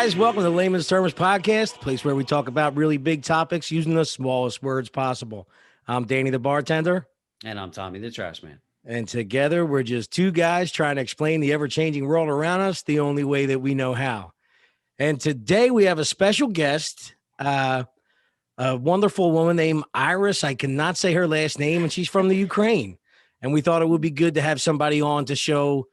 guys, welcome to the Layman's Terms podcast, the place where we talk about really big topics using the smallest words possible. I'm Danny the bartender. And I'm Tommy the trash man. And together we're just two guys trying to explain the ever-changing world around us the only way that we know how. And today we have a special guest, a wonderful woman named Iris. I cannot say her last name, and she's from the Ukraine. And we thought it would be good to have somebody on to show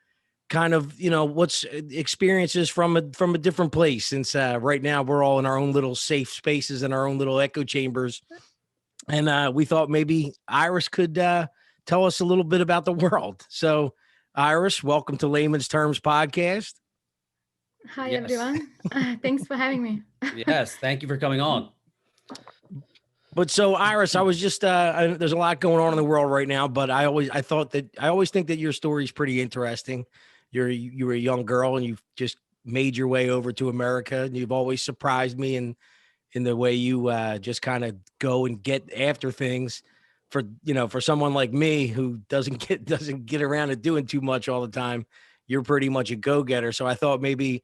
kind of, you know, what's experiences from a different place, since right now we're all in our own little safe spaces and our own little echo chambers. And we thought maybe Iris could tell us a little bit about the world. So Iris, welcome to Layman's Terms podcast. Hi, everyone. Thanks for having me. Yes, thank you for coming on. But so Iris, I was just there's a lot going on in the world right now, but I always think that your story is pretty interesting. You were a young girl and you just made your way over to America, and you've always surprised me in the way you just kind of go and get after things. For someone like me who doesn't get around to doing too much all the time, you're pretty much a go-getter. So I thought maybe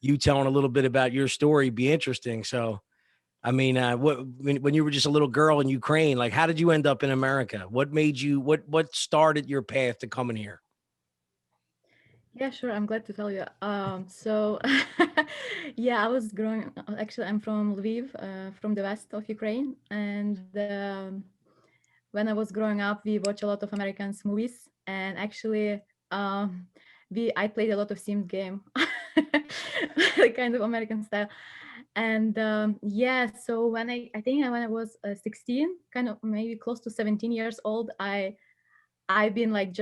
you telling a little bit about your story be interesting. So, I mean, when you were just a little girl in Ukraine, like, how did you end up in America? What made you, what started your path to coming here? Yeah, sure. I'm glad to tell you. Yeah, I was actually, I'm from Lviv, from the west of Ukraine. And when I was growing up, we watched a lot of American movies. And actually, I played a lot of Sims game, kind of American style. And so when I was 16, kind of maybe close to 17 years old, I've been like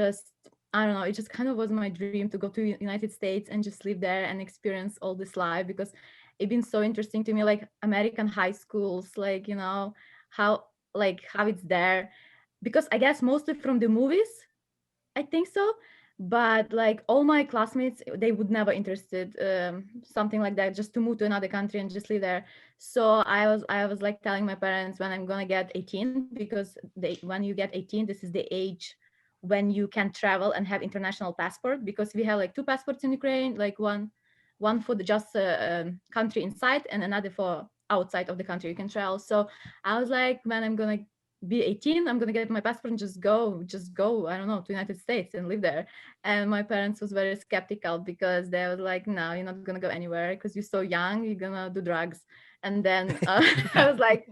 I don't know, it just kind of was my dream to go to United States and just live there and experience all this life, because it's been so interesting to me, like American high schools, like, you know, how it's there, because I guess mostly from the movies, I think so. But like all my classmates, they would never interested something like that, just to move to another country and just live there. So I was like telling my parents when I'm gonna get 18, because when you get 18, this is the age when you can travel and have international passport, because we have like two passports in Ukraine, like one for the just country inside and another for outside of the country you can travel. So I was like, when I'm gonna be 18, I'm gonna get my passport and just go, I don't know, to United States and live there. And my parents was very skeptical, because they was like, no, you're not gonna go anywhere because you're so young, you're gonna do drugs. And then I was like,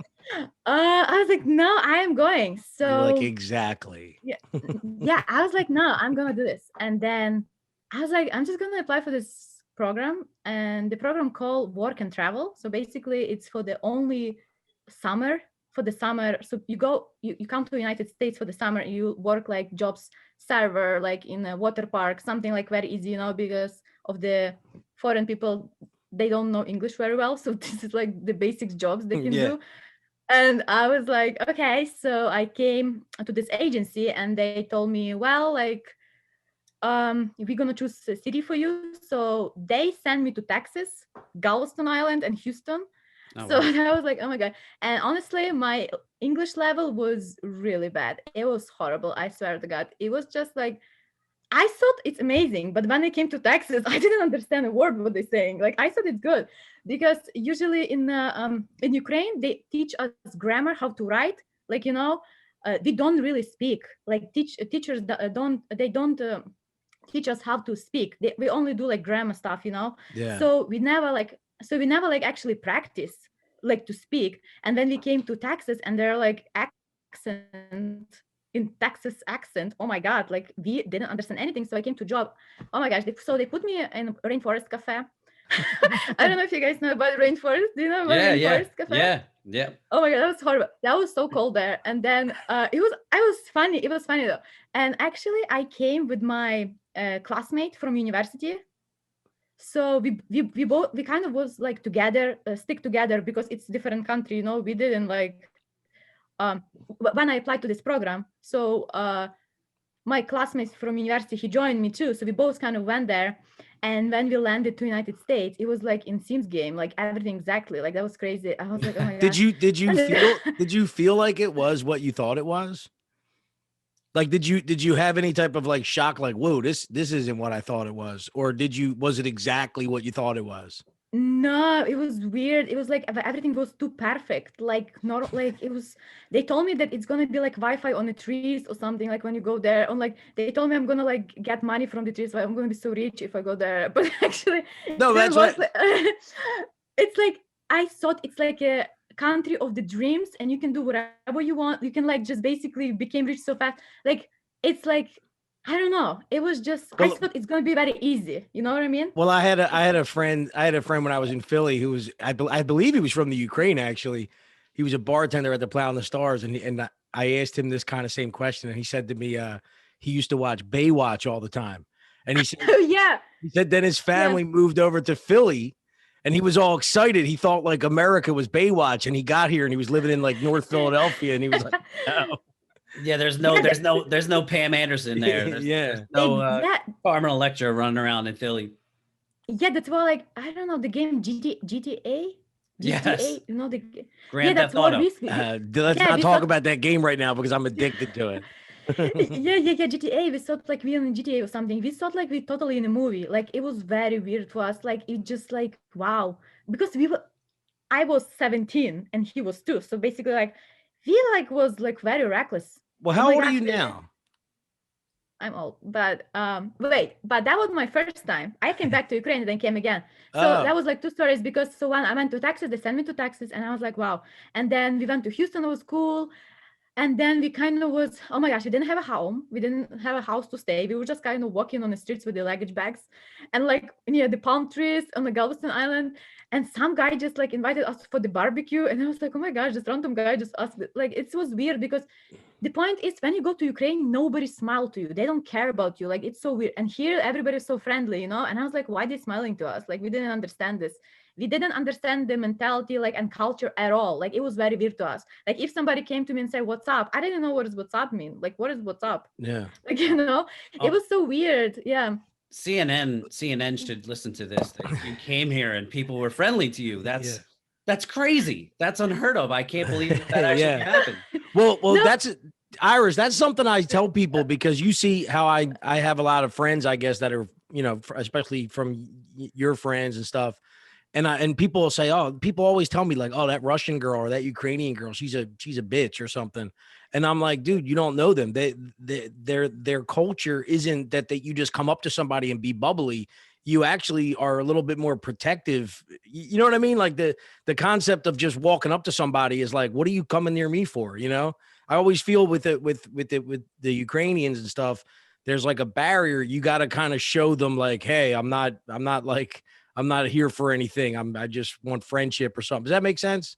no, I am going. So you're like, exactly. Yeah, I was like, no, I'm gonna do this. And then I was like, I'm just gonna apply for this program, and the program called Work and Travel. So basically it's for the only summer. For the summer, so you come to the United States for the summer, you work like jobs server, like in a water park, something like very easy, you know, because of the foreign people, they don't know English very well. So this is like the basic jobs they can do. And I was like, okay. So I came to this agency and they told me, well, like, we're gonna choose a city for you. So they sent me to Texas, Galveston Island, and Houston. Oh, so wow. I was like, oh my God. And honestly, my English level was really bad. It was horrible. I swear to God. It was just like, I thought it's amazing. But when I came to Texas, I didn't understand a word what they're saying. Like, I thought it's good, because usually in Ukraine, they teach us grammar, how to write. Like, you know, we don't really speak. Like teachers don't teach us how to speak. We only do like grammar stuff, you know? Yeah. So we never actually practice like to speak. And then we came to Texas and they're like Texas accent. Oh my God, like we didn't understand anything. So I came to job. Oh my gosh. So they put me in Rainforest Cafe. I don't know if you guys know about Rainforest. Do you know about Rainforest Cafe? Yeah. Oh my God, that was horrible. That was so cold there. And then it was funny. It was funny though. And actually I came with my classmate from university. So we kind of was like together, stick together, because it's different country, you know. We didn't like when I applied to this program. So my classmates from university, he joined me too. So we both kind of went there. And when we landed to United States, it was like in Sims game, like everything exactly. Like that was crazy. I was like, oh my God. Did you feel like it was what you thought it was? Like, did you have any type of like shock, like, whoa, this isn't what I thought it was? Or was it exactly what you thought it was? No, it was weird. It was like everything was too perfect. Like not like it was. They told me that it's gonna be like Wi-Fi on the trees or something. Like when you go there, on like they told me I'm gonna like get money from the trees. Like I'm gonna be so rich if I go there. But actually, No, there that's was. what. It's like I thought it's like a country of the dreams, and you can do whatever you want. You can like just basically became rich so fast. Like it's like I don't know. It was just I Well, thought it's gonna be very easy. You know what I mean? well, I had a friend when I was in Philly who was I believe he was from the Ukraine actually. He was a bartender at the Plow and the Stars, and I asked him this kind of same question, and he said to me, he used to watch Baywatch all the time, and Yeah. he said then his Yeah. family moved over to Philly, and he was all excited. He thought like America was Baywatch, and he got here and he was living in like North Philadelphia, and he was like, oh. Yeah, there's no Pam Anderson there. Yeah. There's no Yeah, Carmen Electra running around in Philly. yeah, that's why like I don't know the game GTA, Yes. you know the Grand that's Theft what Auto. Let's yeah not we talk thought about that game right now because I'm addicted to it. yeah GTA we thought like we in GTA or something we thought like we totally in a movie like it was very weird to us like it just like wow because I was 17 and he was 2 so basically like we like was like very reckless. Well, Oh how my old are gosh, you now? I'm old, but wait, but that was my first time. I came back to Ukraine and then came again. So that Oh, was like two stories because so when I went to Texas, they sent me to Texas and I was like, wow. And then we went to Houston, it was cool. And then we kind of was, oh my gosh, we didn't have a home. We didn't have a house to stay. We were just kind of walking on the streets with the luggage bags and like near the palm trees on the Galveston Island. And some guy just like invited us for the barbecue. And I was like, oh my gosh, this random guy just asked. Like it was weird because the point is when you go to Ukraine, nobody smiled to you. They don't care about you. Like it's so weird. And here everybody's so friendly, you know? And I was like, why are they smiling to us? Like we didn't understand this. We didn't understand the mentality like and culture at all. Like it was very weird to us. Like if somebody came to me and said, what's up? I didn't know what does what's up mean. Like what is what's up? yeah. Like, you know, it Oh, was so weird. Yeah. CNN should listen to this. That you came here and people were friendly to you. Yeah. That's crazy. That's unheard of. I can't believe that actually Yeah. happened. Well, No. that's Iris. That's something I tell people because you see how I have a lot of friends, I guess, that are, especially from your friends and stuff. And people will say, oh, people always tell me like, oh, that Russian girl or that Ukrainian girl, she's a bitch or something. And I'm like, dude, you don't know them. Their culture isn't that you just come up to somebody and be bubbly. You actually are a little bit more protective. You know what I mean? Like the concept of just walking up to somebody is like, what are you coming near me for? You know, I always feel with the Ukrainians and stuff, there's like a barrier. You got to kind of show them like, hey, I'm not here for anything. I just want friendship or something. Does that make sense?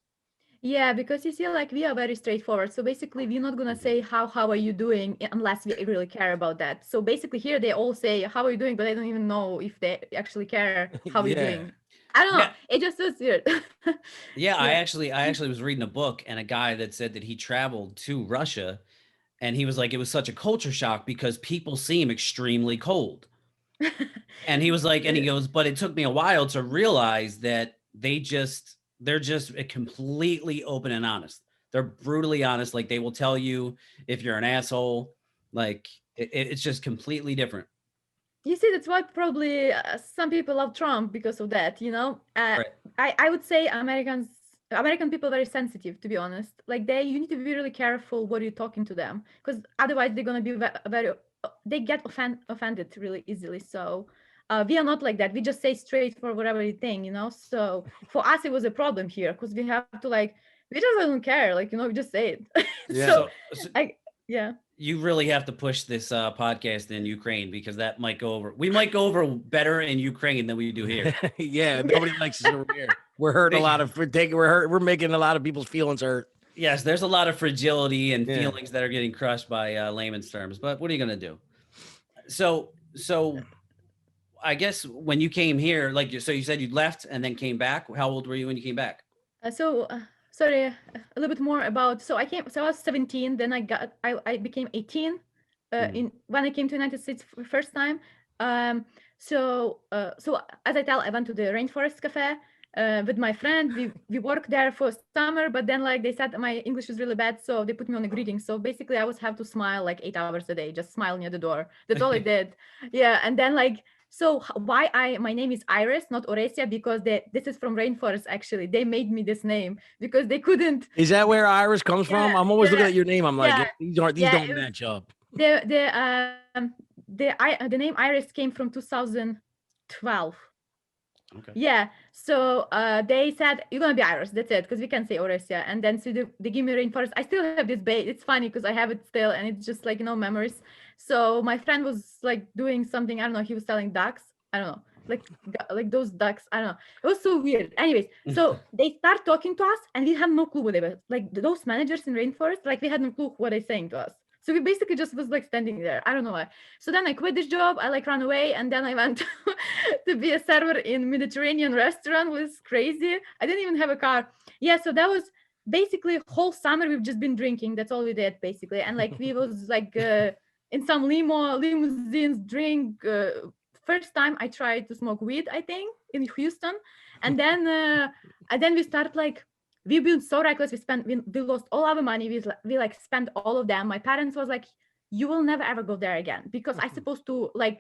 Yeah, because you see, like we are very straightforward. So basically, we're not gonna say how are you doing unless we really care about that. So basically, here they all say how are you doing, but I don't even know if they actually care how we're Yeah. doing. I don't know. Yeah. It just was weird. Yeah, I Yeah. actually was reading a book and a guy that said that he traveled to Russia and he was like it was such a culture shock because people seem extremely cold. And he was like, and he goes, but it took me a while to realize that they're just completely open and honest. They're brutally honest. Like they will tell you if you're an asshole. Like it's just completely different. You see, that's why probably some people love Trump because of that. You know, Right. I would say American people are very sensitive, to be honest. Like you need to be really careful what you're talking to them because otherwise they're gonna be very they get offended really easily. So we are not like that. We just say straight for whatever you think, you know. So for us, it was a problem here because we have to like we just don't care, like we just say it. Yeah. So So yeah. you really have to push this podcast in Ukraine because that might go over. We might go over better in Ukraine than we do here. Yeah, nobody likes us over here. We're hurting we're making a lot of people's feelings hurt. Yes, there's a lot of fragility and Yeah. feelings that are getting crushed by layman's terms. But what are you gonna do? So I guess when you came here, like so you said you left and then came back. How old were you when you came back? Sorry, a little bit more about. So I was 17. Then I became 18. In when I came to United States for first time. So as I went to the Rainforest Cafe with my friend. We worked there for summer, but then like they said my English was really bad, so they put me on a greeting. So basically, I was have to smile like 8 hours a day, just smile near the door. That's all I did. Yeah, and then like. So why my name is Iris, not Orsyia, because this is from rainforest. Actually, they made me this name because they couldn't. Is that where Iris comes from? I'm always looking at your name. I'm like, yeah, these yeah. don't match up. The name Iris came from 2012. Okay. Yeah. So they said you're gonna be Iris. That's it, because we can say Orsyia. And then so they give me rainforest. I still have this bait. It's funny because I have it still, and it's just like memories. So my friend was like doing something. I don't know. He was selling ducks. I don't know, like those ducks. I don't know. It was so weird. Anyways, so they start talking to us, and we have no clue what they were like. Those managers in rainforest, like we had no clue what they're saying to us. So we basically just was like standing there. I don't know why. So then I quit this job. I like ran away, and then I went to be a server in Mediterranean restaurant. It was crazy. I didn't even have a car. Yeah, so that was basically whole summer we've just been drinking. That's all we did basically. And like we was like in some limousines drink. First time I tried to smoke weed, I think, in Houston, and then we start like. We've been so reckless. We lost all our money. We like spent all of them. My parents was like, "You will never ever go there again," because I supposed to I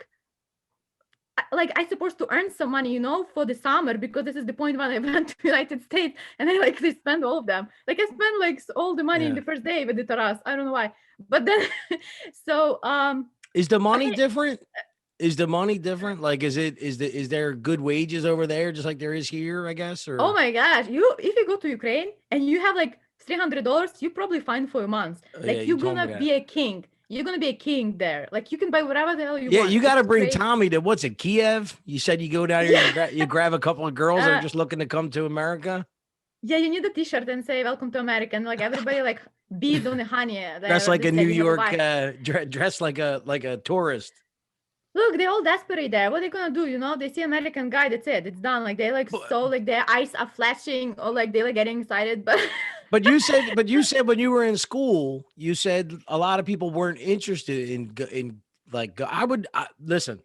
supposed to earn some money, for the summer, because this is the point when I went to the United States, and I like they spend all of them. Like I spent like all the money in the first day with the Taras. I don't know why, but then so is the money different? Is the money different? Like, is there good wages over there, just like there is here, I guess? Or oh my gosh, if you go to Ukraine and you have like $300, you probably fine for a month. Like yeah, you're gonna be a king. You're gonna be a king there. Like you can buy whatever the hell you want. Yeah, you got to bring crazy. Tommy to what's it, Kiev? You said you go down here, you grab a couple of girls that are just looking to come to America. Yeah, you need a T-shirt and say "Welcome to America," and like everybody like bees on the honey. Dress like a New York, dress like a tourist. Look, they're all desperate there. What are they gonna do? They see American guy. That's it. It's done. Like they like so like their eyes are flashing or like they like getting excited. But you said when you were in school, you said a lot of people weren't interested in like listen.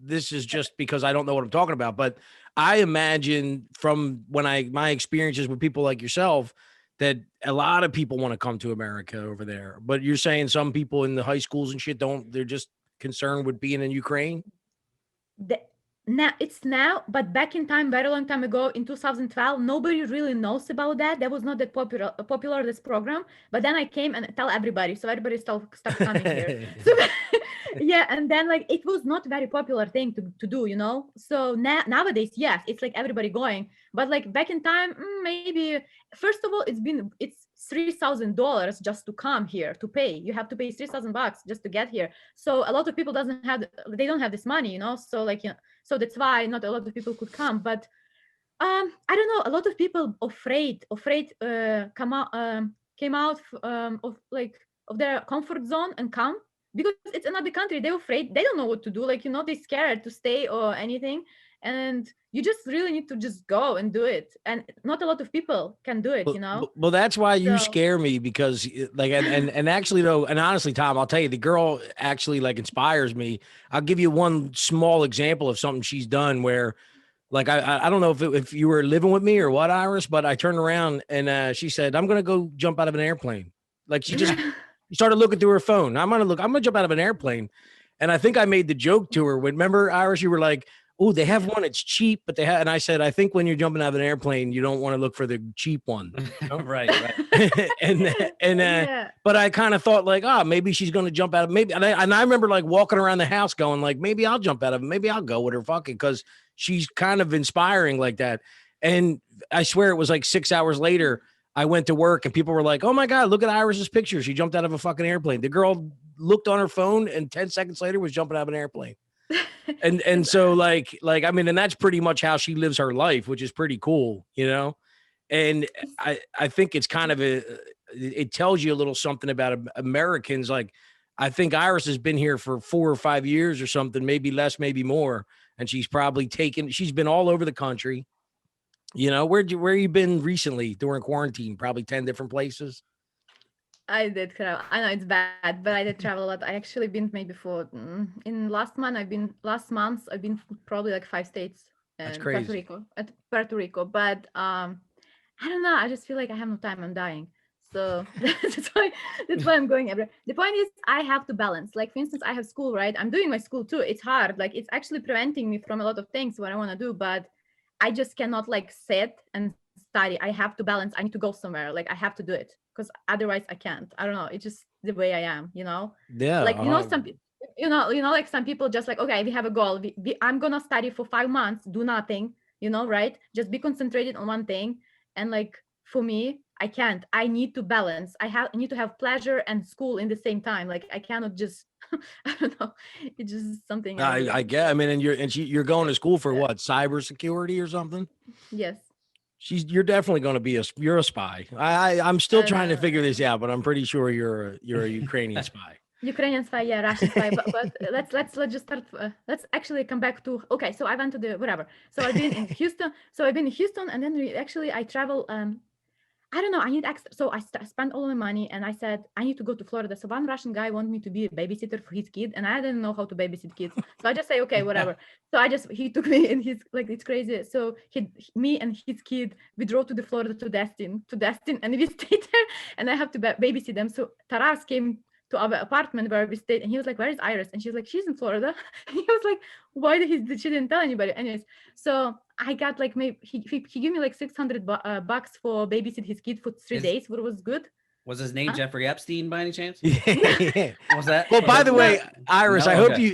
This is just because I don't know what I'm talking about, but I imagine from my experiences with people like yourself that a lot of people want to come to America over there. But you're saying some people in the high schools and shit don't. They're just concerned with being in Ukraine. Now, but back in time, very long time ago, in 2012, nobody really knows about that. That was not that popular this program. But then I came and tell everybody, so everybody start coming here. So, yeah, and then like it was not very popular thing to do, So nowadays, yes, it's like everybody going. But like back in time, maybe first of all, it's $3,000 just to come here to pay. You have to pay $3,000 just to get here. So a lot of people don't have this money, So like so that's why not a lot of people could come. But I don't know. A lot of people afraid came out of their comfort zone and come because it's another country. They're afraid. They don't know what to do. Like they're scared to stay or anything. And you just really need to just go and do it. And not a lot of people can do it, Well, that's why you scare me, because like, and actually though, and honestly, Tom, I'll tell you, the girl actually like inspires me. I'll give you one small example of something she's done where like, I don't know if you were living with me or what, Iris, but I turned around and she said, I'm going to go jump out of an airplane. Like she just started looking through her phone. I'm going to jump out of an airplane. And I think I made the joke to her when, remember, Iris, you were like, oh, they have one. It's cheap, but and I said, I think when you're jumping out of an airplane, you don't want to look for the cheap one. Right. But I kind of thought like, maybe she's going to jump out of and I remember like walking around the house going like, maybe I'll jump out of it. Maybe I'll go with her fucking, because she's kind of inspiring like that. And I swear it was like 6 hours later, I went to work and people were like, oh my God, look at Iris's picture. She jumped out of a fucking airplane. The girl looked on her phone and 10 seconds later was jumping out of an airplane. And so like I mean, and that's pretty much how she lives her life, which is pretty cool, and I think it's kind of it tells you a little something about Americans. Like I think Iris has been here for 4 or 5 years or something, maybe less, maybe more, and she's been all over the country. Where you been recently during quarantine? Probably 10 different places. I did travel. I know it's bad, but I did travel a lot. I actually been maybe last month I've been probably like 5 states and Puerto Rico. But I don't know. I just feel like I have no time. I'm dying. So that's why I'm going everywhere. The point is I have to balance. Like for instance, I have school, right? I'm doing my school too. It's hard. Like it's actually preventing me from a lot of things what I want to do, but I just cannot like sit and study. I have to balance. I need to go somewhere. Like I have to do it because otherwise I can't. I don't know. It's just the way I am, you know? Yeah. Like, some people, like some people just like, okay, we have a goal. I'm going to study for 5 months, do nothing, right? Just be concentrated on one thing. And like, for me, I can't. I need to balance. I need to have pleasure and school in the same time. Like I cannot just, I don't know. It's just something I do. I get. I mean, and you're going to school for what? Cybersecurity or something? Yes. You're definitely going to be you're a spy. I'm still trying to figure this out, but I'm pretty sure you're a Ukrainian spy. Ukrainian spy, yeah, Russian spy. But let's just start. Let's actually come back to. Okay, so I went to the whatever. So I've been in Houston. And then I travel. I don't know. I need extra. So I spent all my money, and I said I need to go to Florida. So one Russian guy wanted me to be a babysitter for his kid, and I didn't know how to babysit kids. So I just say okay, whatever. So he took me, and he's like, it's crazy. So me and his kid, we drove to the Florida to Destin, and we stayed there, and I have to babysit them. So Taras came to our apartment where we stayed, and he was like, "Where is Iris?" And she was like, "She's in Florida." And he was like, "Why she didn't tell anybody?" Anyways, so I got like maybe he gave me like $600 for babysit his kid for 3 days, what was good. Was his name Jeffrey Epstein by any chance? Yeah. Was that? Well, by the way, Iris, No?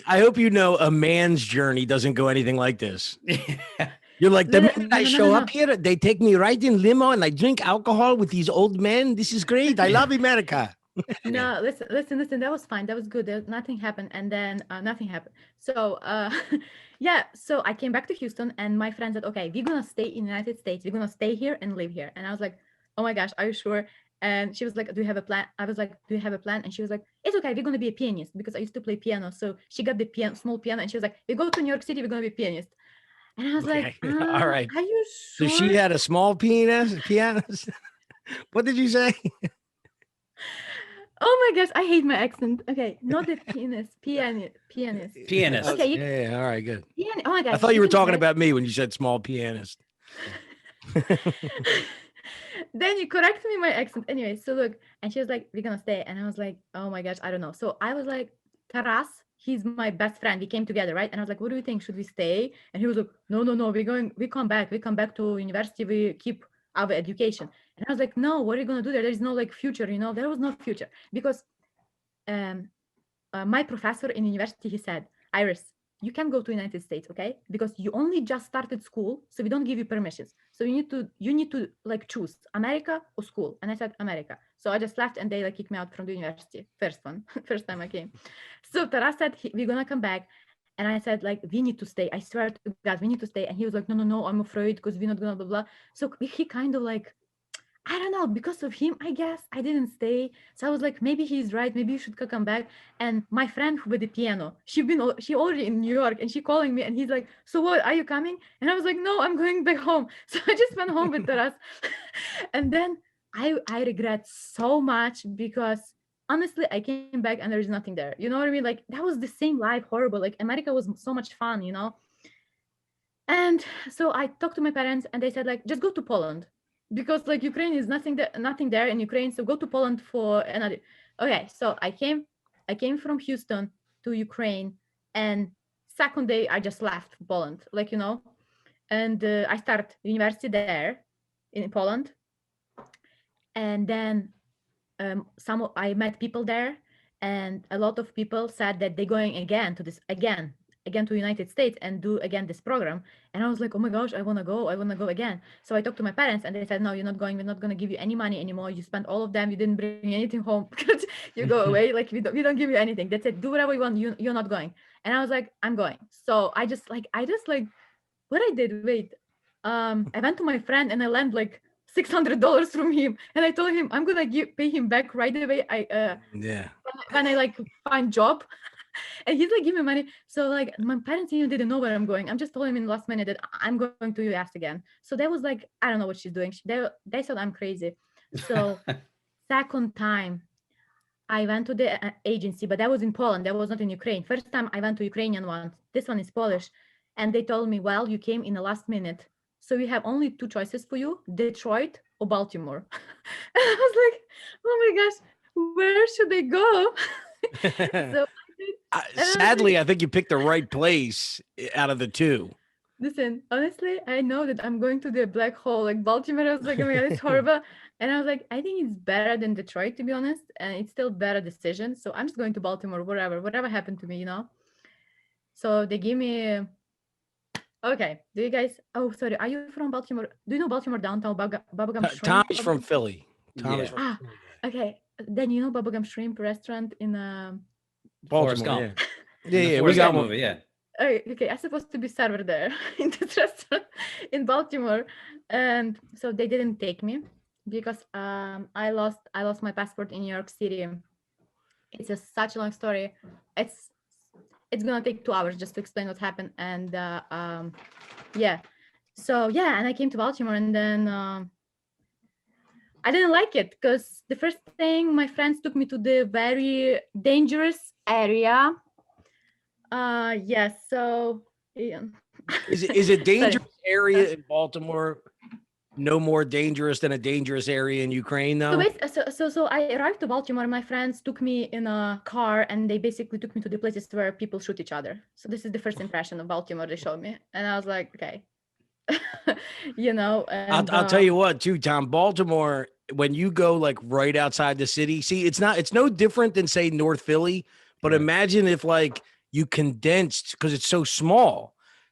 I hope you know a man's journey doesn't go anything like this. You're like, the minute I show up here, they take me right in limo and I drink alcohol with these old men. This is great. I love America. No, listen. That was fine. That was good. Nothing happened, and then nothing happened. So, yeah. So I came back to Houston, and my friend said, "Okay, we're gonna stay in the United States. We're gonna stay here and live here." And I was like, "Oh my gosh, are you sure?" And she was like, "Do you have a plan?" I was like, "Do you have a plan?" And she was like, "It's okay. We're gonna be a pianist because I used to play piano." So she got the small piano, and she was like, "We go to New York City. We're gonna be a pianist." And I was like, "All right. Are you sure?" So she had a small pianist. What did you say? Oh my gosh, I hate my accent. Okay, not the pianist. Pianist. Okay, yeah, all right, good. Oh my gosh. I thought you were talking about me when you said small pianist. Then you correct me my accent. Anyway, so look, and she was like, "We're gonna stay," and I was like, "Oh my gosh, I don't know." So I was like, Taras, he's my best friend. We came together, right? And I was like, "What do you think? Should we stay?" And he was like, "No. We come back to university. We keep our education." And I was like, "No, what are you gonna do there? There is no like future, There was no future because my professor in university, he said, "Iris, you can go to United States, okay? Because you only just started school, so we don't give you permissions. So you need to like choose America or school." And I said America. So I just left, and they like kicked me out from the university. First time I came. So Taras said, "We're gonna come back." And I said, like, "We need to stay. I swear to God, we need to stay." And he was like, no, I'm afraid because we're not gonna blah, blah. So he kind of like, I don't know, because of him, I guess I didn't stay. So I was like, maybe he's right. Maybe you should come back. And my friend who with the piano, she already in New York, and she calling me, and he's like, "So what, are you coming?" And I was like, "No, I'm going back home." So I just went home with Taras. And then I regret so much because honestly, I came back and there's nothing there. You know what I mean? Like that was the same life, horrible. Like America was so much fun, And so I talked to my parents, and they said like, just go to Poland, because like Ukraine is nothing there in Ukraine. So go to Poland for another. Okay, so I came from Houston to Ukraine, and second day I just left Poland, and I started university there in Poland, and then I met people there, and a lot of people said that they're going again to United States and do again this program. And I was like, oh my gosh, I want to go again. So I talked to my parents, and they said, no, you're not going. We're not going to give you any money anymore. You spent all of them. You didn't bring anything home because you go away. Like we don't give you anything. That's it. Do whatever you want. You're not going. And I was like, I'm going. So I just what I did. Wait, I went to my friend and I lent like $600 from him, and I told him I'm gonna pay him back right away. When I like find job. And he's like, "Give me money." So like my parents even didn't know where I'm going. I'm just told him in the last minute that I'm going to US again. So they was like, I don't know what she's doing. They said I'm crazy. So second time I went to the agency, but that was in Poland. That was not in Ukraine. First time I went to Ukrainian one. This one is Polish. And they told me, well, you came in the last minute. So we have only two choices for you, Detroit or Baltimore. And I was like, oh my gosh, where should I go? So I did, and I was Sadly, like, I think you picked the right place out of the two. listen, honestly, I know that I'm going to the black hole. Like Baltimore, I was like, oh my God, it's horrible. And I was like, I think it's better than Detroit, to be honest. And it's still better decision. So I'm just going to Baltimore, whatever happened to me, you know? So they give me, okay, do you guys, oh, sorry, are you from Baltimore? Do you know Baltimore downtown, Bubblegum Shrimp? Tommy's from Philly. Tommy's Yeah. from Ah, Philly. okay. Then you know Bubblegum Shrimp restaurant in Forrest Baltimore, Gump. yeah. Yeah, we Forrest got Gump one. movie, yeah. okay, I'm supposed to be server there in this restaurant in Baltimore, and so they didn't take me because I lost my passport in New York City. It's such a long story. It's gonna take 2 hours just to explain what happened, and yeah, so yeah, and I came to Baltimore, and then I didn't like it because the first thing my friends took me to the very dangerous area. Yes, so yeah. Is a Sorry. dangerous area in Baltimore no more dangerous than a dangerous area in Ukraine, So, though? so I arrived to Baltimore. My friends took me in a car, and they basically took me to the places where people shoot each other. So this is the first impression of Baltimore they showed me, and I was like, okay, you know. And I'll tell you what, too, Tom. Baltimore, when you go like right outside the city, see, it's no different than say North Philly, but Right. imagine if like you condensed because it's so small.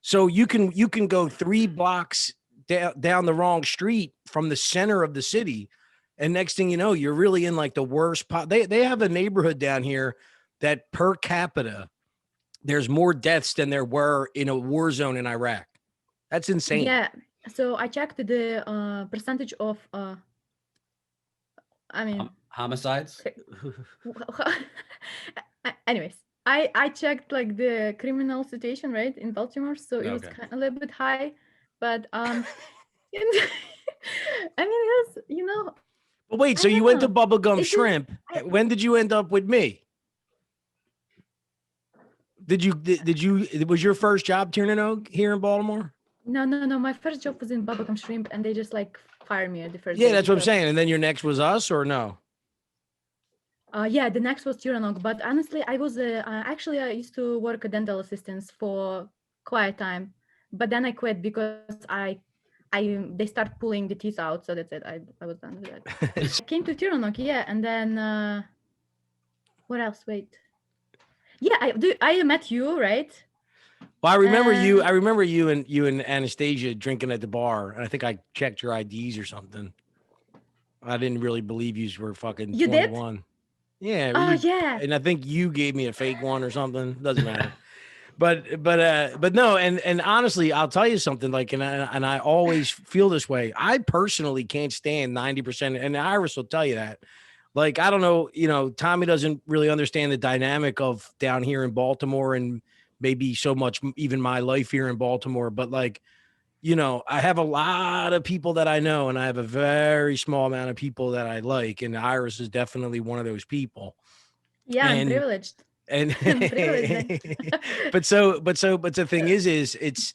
So you can go 3 blocks down the wrong street from the center of the city, and next thing you know, you're really in like the worst pot. They have a neighborhood down here that per capita there's more deaths than there were in a war zone in Iraq. That's insane. yeah, so I checked the percentage of I mean, Homicides. anyways, I checked like the criminal situation, right, in Baltimore, so it was Okay. a little bit high, but and I mean, it was, you know, But wait, I so you don't went to know. Bubblegum It's just Shrimp. When did you end up with me? Did you was your first job turning here in Baltimore? no. My first job was in Bubblegum Shrimp, and they just like fired me at the first Yeah, day that's what I'm because saying. And then your next was us or no? yeah, the next was Tyrannog. But honestly, I was actually I used to work a dental assistant for quite time, but then I quit because they start pulling the teeth out, so that's it. I was done with that. I came to Tyrannog, yeah, and then what else? Wait, yeah, I met you, right? Well, I remember you. I remember you and Anastasia drinking at the bar, and I think I checked your IDs or something. I didn't really believe you were fucking You did? 21. Yeah, Oh you, yeah. and I think you gave me a fake one or something. Doesn't matter. But no, and honestly, I'll tell you something. Like, and I always feel this way. I personally can't stand 90%, and Iris will tell you that. Like, I don't know, Tommy doesn't really understand the dynamic of down here in Baltimore, and maybe so much even my life here in Baltimore. But like, I have a lot of people that I know, and I have a very small amount of people that I like, and Iris is definitely one of those people. Yeah, I'm And privileged. and I'm privileged. but the thing is it's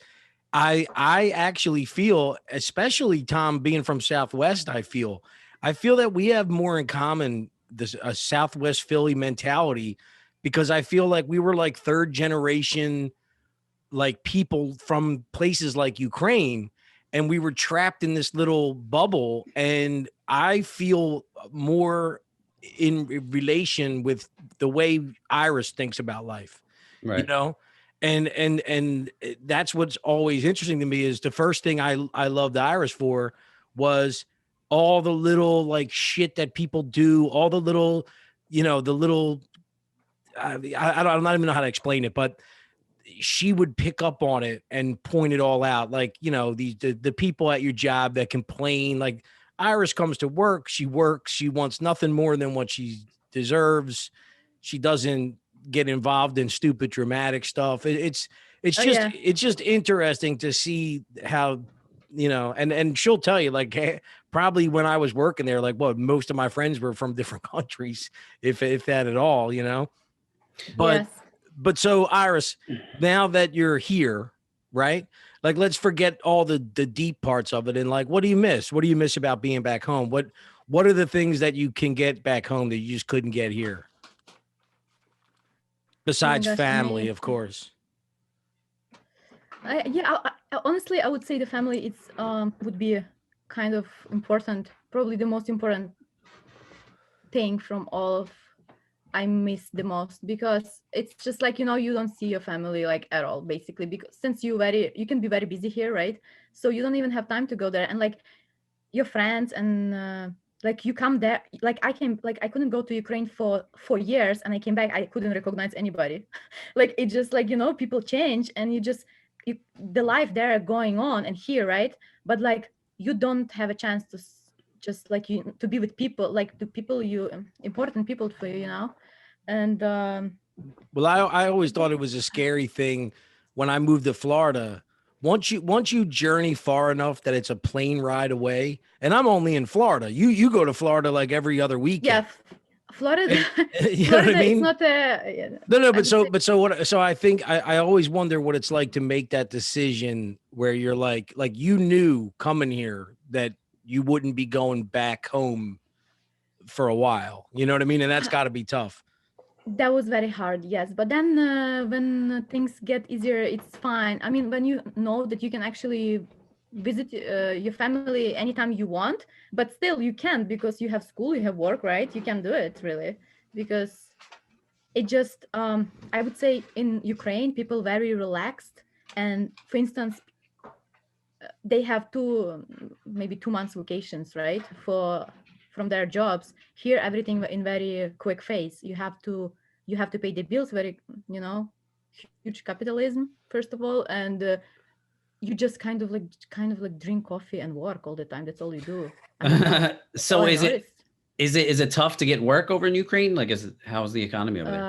I actually feel, especially Tom being from Southwest, I feel that we have more in common, this a Southwest Philly mentality, because I feel like we were like third generation, like people from places like Ukraine, and we were trapped in this little bubble. And I feel more in relation with the way Iris thinks about life, Right. and that's what's always interesting to me is the first thing I loved Iris for was all the little like shit that people do, all the little, the little, I don't even know how to explain it, but she would pick up on it and point it all out. Like, the people at your job that complain, like Iris comes to work, she works, she wants nothing more than what she deserves. She doesn't get involved in stupid dramatic stuff. It's Oh, just, yeah. it's just interesting to see how, and she'll tell you like, hey, probably when I was working there, like most of my friends were from different countries, if that at all, but Yes. But so Iris, now that you're here, right? Like, let's forget all the deep parts of it. And like, what do you miss? What do you miss about being back home? What are the things that you can get back home that you just couldn't get here? Oh my Besides gosh, family, of course. Honestly, I would say the family would be kind of important, probably the most important thing from all of I miss the most, because it's just like, you don't see your family like at all, basically, because since you can be very busy here, right? So you don't even have time to go there, and like your friends and like you come there, like I couldn't go to Ukraine for 4 years, and I came back, I couldn't recognize anybody. Like it just like, people change, and the life there going on and here, right? But like you don't have a chance to just like to be with people, like the people important people for you, and Well, I always thought it was a scary thing when I moved to Florida. Once you journey far enough that it's a plane ride away, and I'm only in Florida. You go to Florida like every other yeah, weekend. Florida. You know what I Florida, it's mean? not No, I but would say, so I think I always wonder what it's like to make that decision where you're like you knew coming here that you wouldn't be going back home for a while. You know what I mean? And that's got to be tough. that was very hard, yes. But then when things get easier, it's fine. I mean, when you know that you can actually visit your family anytime you want, but still you can't because you have school, you have work, right? You can do it really, because it just I would say in Ukraine people very relaxed, and for instance they have maybe 2 months vacations, right, from their jobs. Here everything in very quick phase. You have to pay the bills, very, huge capitalism first of all, and you just kind of like drink coffee and work all the time. That's all you do. I don't know. That's all So I is noticed. it tough to get work over in Ukraine? Like, how's the economy over there?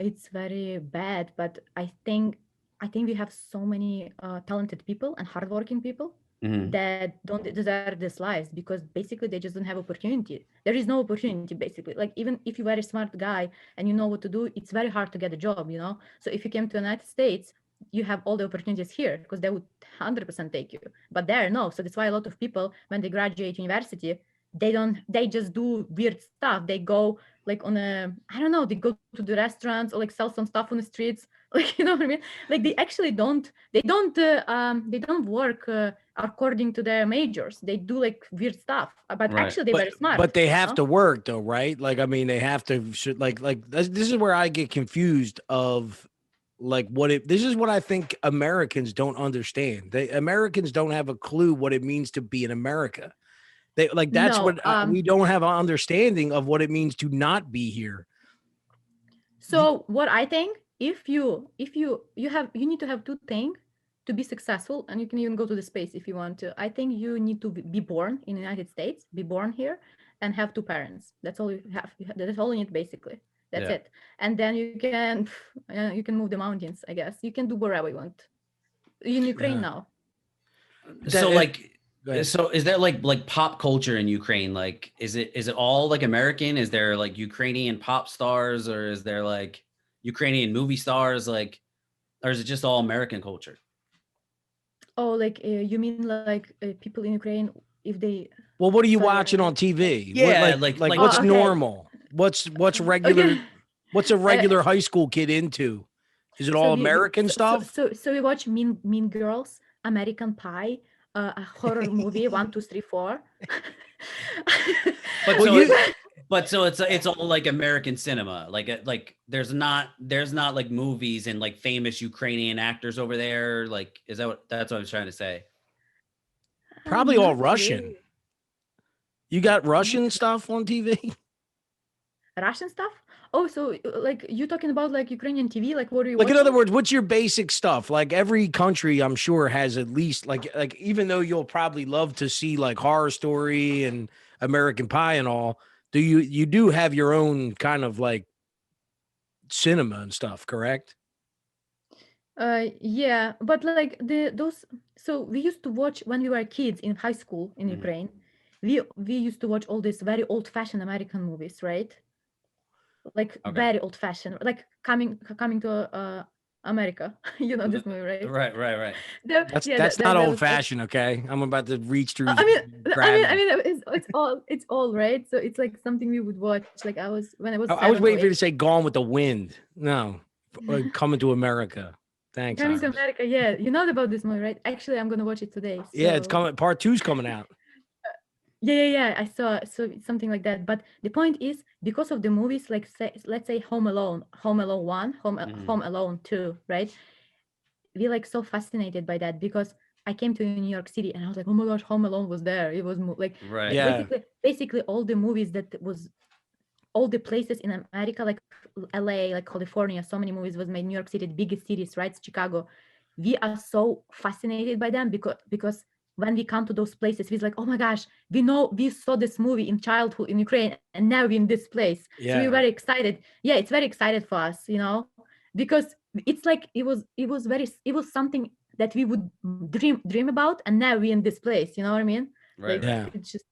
It's very bad, but I think we have so many talented people and hardworking people Mhm. that don't deserve this lives, because basically they just don't have opportunity. There is no opportunity, basically. Like even if you're a very smart guy and you know what to do, it's very hard to get a job. So if you came to the United States, you have all the opportunities here because they would 100% take you. But there, no. So that's why a lot of people, when they graduate university, they just do weird stuff. They go like I don't know, they go to the restaurants or like sell some stuff on the streets. Like, you know what I mean? Like they don't work according to their majors. They do like weird stuff, but Right. actually they're very smart. But they have to work though, right? Like I mean, they have to like this is where I get confused of like this is what I think Americans don't understand. Americans don't have a clue what it means to be in America. They like that's No. what we don't have an understanding of what it means to not be here. So what I think, if you need to have two things to be successful, and you can even go to the space if you want to. I think you need to be born in the United States, be born here, and have two parents. That's all you have. That's all you need, basically. That's Yeah. it. And then you can move the mountains. I guess you can do wherever you want. In Ukraine now. So That- like Go ahead. so is there like pop culture in Ukraine? Like is it all like American? Is there like Ukrainian pop stars, or is there like Ukrainian movie stars, like, or is it just all American culture? Oh, like you mean like people in Ukraine, if they. Well, what are you Sorry, watching on TV? Yeah, What like what's Oh, okay. normal? What's regular? Okay. What's a regular high school kid into? Is it all American stuff? We watch Mean Girls, American Pie, a horror movie 1, 2, 3, 4. But Well, so you- it's all like American cinema. Like there's not like movies and like famous Ukrainian actors over there. Like, that's what I was trying to say. Probably all Not Russian. really. You got Russian stuff on TV? Russian stuff? Oh, so like you talking about like Ukrainian TV? Like what are you Like in watching? other words, what's your basic stuff? Like every country, I'm sure, has at least like even though you'll probably love to see like Horror Story and American Pie and all, you do have your own kind of like cinema and stuff, correct? Yeah, but like those. So we used to watch when we were kids in high school in Mhm. Ukraine. We used to watch all these very old-fashioned American movies, right? Like Okay. very old-fashioned, like coming to America. You know this movie, right? Right. That's not That old was like, fashioned. Okay, I'm about to reach through. I mean, Grab you. it's all right. So it's like something we would watch. Like when I was I was 7 or waiting for you 8. to say "Gone with the Wind." No, Coming to America. Thanks, Coming to Iris. America, yeah. You know about this movie, right? Actually, I'm gonna watch it today. Yeah, it's So coming. Part 2's coming out. yeah. I saw it's something like that. But the point is, because of the movies, like let's say Home Alone, Home Alone 1, Home Alone 2, right? We like so fascinated by that because I came to New York City and I was like, oh my gosh, Home Alone was there. It was like Right. Yeah. basically all the movies that was all the places in America, like LA, like California, so many movies was made. New York City, the biggest cities, right? Chicago. We are so fascinated by them because when we come to those places, we're like, oh my gosh, we saw this movie in childhood in Ukraine, and now we're in this place. So Yeah. we're very excited. Yeah, it's very excited for us, because it's like it was something that we would dream about, and now we're in this place. You know what I mean? Right. Yeah. It's just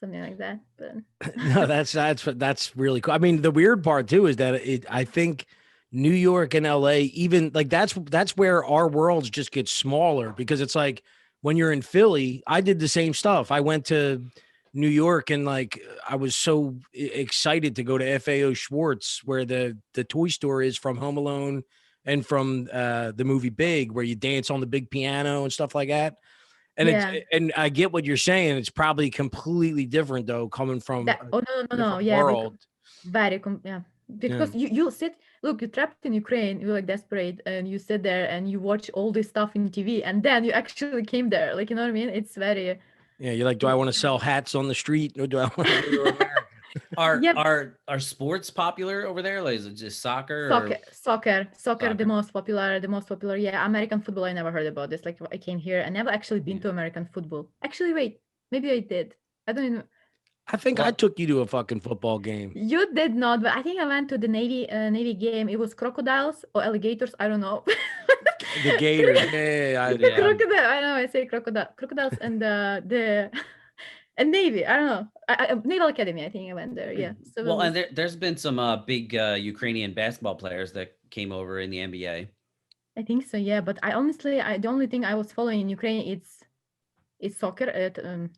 something like that. But No, that's really cool. I mean, the weird part too is that I think New York and LA, even like that's where our worlds just get smaller because it's like when you're in Philly, I did the same stuff. I went to New York and like I was so excited to go to FAO Schwartz where the toy store is from Home Alone and from the movie Big, where you dance on the big piano and stuff like that. And and I get what you're saying. It's probably completely different though, coming from that, a no, different yeah, world. because you sit, look, you're trapped in Ukraine, you're like desperate, and you sit there and you watch all this stuff in TV, and then you actually came there, like, you know what I mean? It's very You're like, do I want to sell hats on the street or do I want to go to America? Are sports popular over there? Like, is it just soccer? Soccer, the most popular. Yeah, American football, I never heard about this. Like, I came here, I never actually been to American football. Actually, wait, maybe I did. I don't even. I think I took you to a fucking football game. You did not, but I think I went to the Navy game. It was crocodiles or alligators. I don't know. The Gators. Yeah. Crocodile. I know. I say crocodiles and the and Navy. I don't know. Naval Academy. I think I went there. Yeah. So well, and there's been some big Ukrainian basketball players that came over in the NBA. I think so. Yeah, but the only thing I was following in Ukraine it's soccer.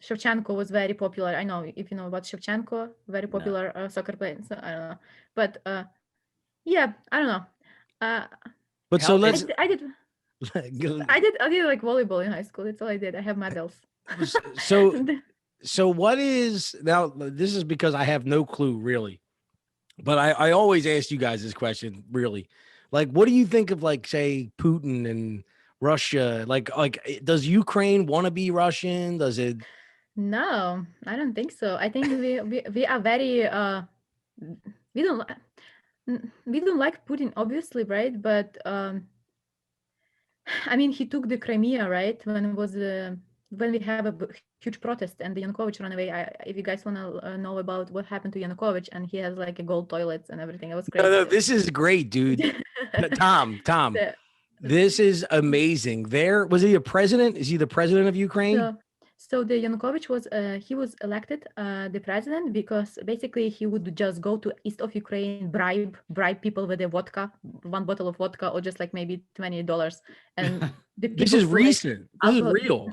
Shevchenko was very popular. I know if you know about Shevchenko, very popular soccer player. So I don't know, but yeah, I don't know. But so let's. I did like volleyball in high school. That's all I did. I have medals. So what is now? This is because I have no clue really, but I always ask you guys this question. Really, like, what do you think of like say Putin and Russia? Like, does Ukraine want to be Russian? Does it? No, I don't think so. I think we are very we don't like Putin, obviously, right? But I mean, he took the Crimea, right? When we have a huge protest and the Yanukovych ran away. If you guys want to know about what happened to Yanukovych, and he has like a gold toilets and everything, it was great. No, this is great, dude. Tom, this is amazing. Was he a president? Is he the president of Ukraine? So the Yanukovych he was elected the president because basically he would just go to east of Ukraine, bribe people with a vodka, 1 bottle of vodka, or just like maybe $20. And this is recent. This is real.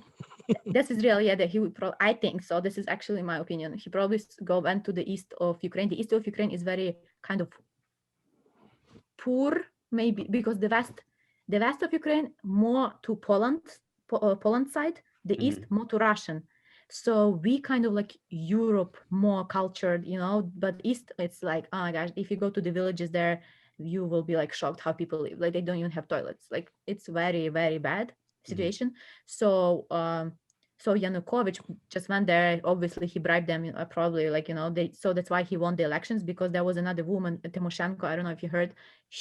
This is real, yeah. That he would I think so. This is actually my opinion. He probably went to the east of Ukraine. The east of Ukraine is very kind of poor, maybe because the west of Ukraine more to Poland side. The east more to Russian. So we kind of like Europe more cultured, but east it's like, oh my gosh, if you go to the villages there, you will be like shocked how people live. Like they don't even have toilets. Like it's very, very bad situation. So so Yanukovych just went there. Obviously he bribed them, probably like, so that's why he won the elections, because there was another woman, Tymoshenko, I don't know if you heard,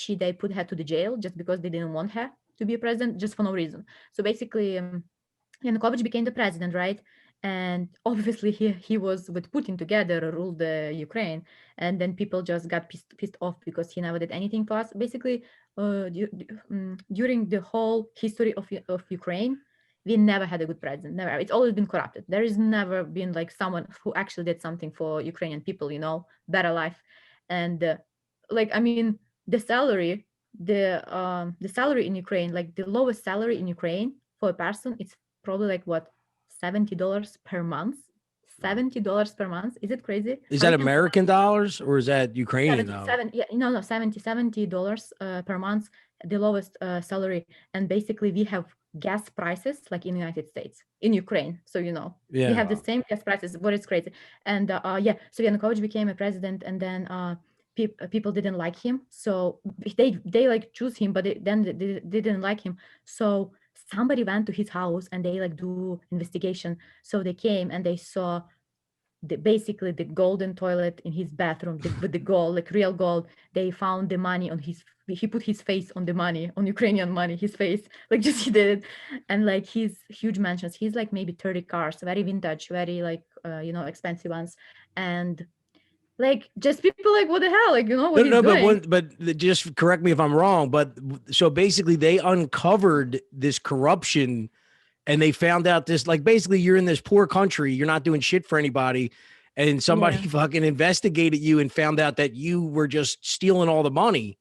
they put her to the jail just because they didn't want her to be a president, just for no reason. So basically Yanukovych became the president, right? And obviously he was with Putin together, ruled the Ukraine, and then people just got pissed off because he never did anything for us. Basically, during the whole history of Ukraine, we never had a good president. Never. It's always been corrupted. There has never been like someone who actually did something for Ukrainian people, better life. And like, I mean, the salary the salary in Ukraine, like the lowest salary in Ukraine for a person, it's probably like what, $70 per month. $70 per month. Is it crazy? Is How that we can American dollars or is that Ukrainian dollars? 77, yeah, no, $70 per month, the lowest salary. And basically we have gas prices like in the United States, in Ukraine. So, we Yeah. have the same gas prices, but it's crazy. And yeah, so Yanukovych became a president, and then people didn't like him. So they like choose him, but they didn't like him. So somebody went to his house and they like do investigation. So they came and they saw basically the golden toilet in his bathroom with the gold, like real gold. They found the money on he put his face on the money, on Ukrainian money, his face, like just he did it. And like his huge mansions, he's like maybe 30 cars, very vintage, very like expensive ones. And like just people like, what the hell, like what he's doing. But just correct me if I'm wrong, but so basically they uncovered this corruption. And they found out this, like, basically you're in this poor country, you're not doing shit for anybody. And somebody fucking investigated you and found out that you were just stealing all the money.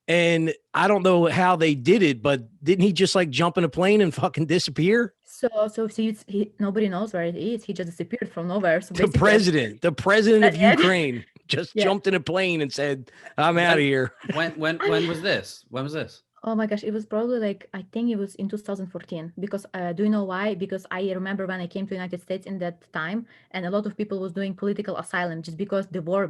And I don't know how they did it, but didn't he just like jump in a plane and fucking disappear? So nobody knows where it is. He just disappeared from nowhere. So The president of Ukraine just jumped in a plane and said, I'm out of here. When was this? When was this? Oh my gosh, it was probably like, I think it was in 2014, because do you know why? Because I remember when I came to United States in that time, and a lot of people was doing political asylum just because the war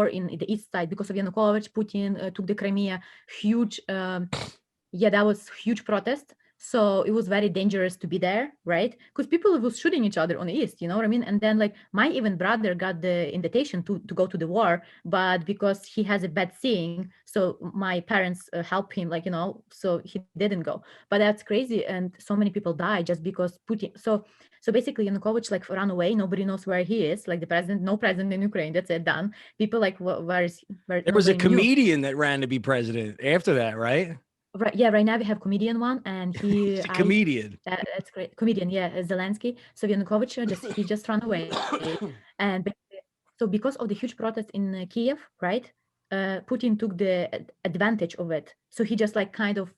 in the east side, because of Yanukovych, Putin took the Crimea, huge, that was huge protest. So it was very dangerous to be there, right? Because people was shooting each other on the east, you know what I mean? And then like my even brother got the invitation to go to the war, but because he has a bad seeing, so my parents helped him, like, so he didn't go. But that's crazy, and so many people died just because Putin. So basically Yanukovych like ran away. Nobody knows where he is. Like the president, no president in Ukraine. That's it, done. People like, where is? Where there was a comedian that ran to be president after that, right? Right, yeah. Right now we have comedian one, and he's a comedian. That's great, comedian. Yeah, Zelensky. So Yanukovych he just ran away, and so because of the huge protest in Kiev, right? Putin took the advantage of it. So he just like kind of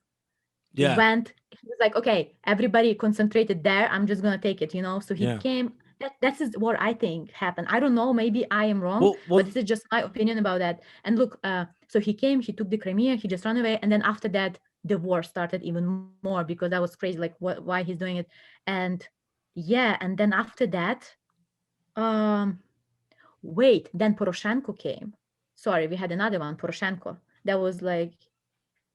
went. He was like, okay, everybody concentrated there. I'm just gonna take it, So he came. That is what I think happened. I don't know. Maybe I am wrong, but this is just my opinion about that. And look, so he came. He took the Crimea. He just ran away, and then after that, the war started even more, because that was crazy, like why he's doing it. And and then after that, then Poroshenko came. Sorry, we had another one, Poroshenko. That was like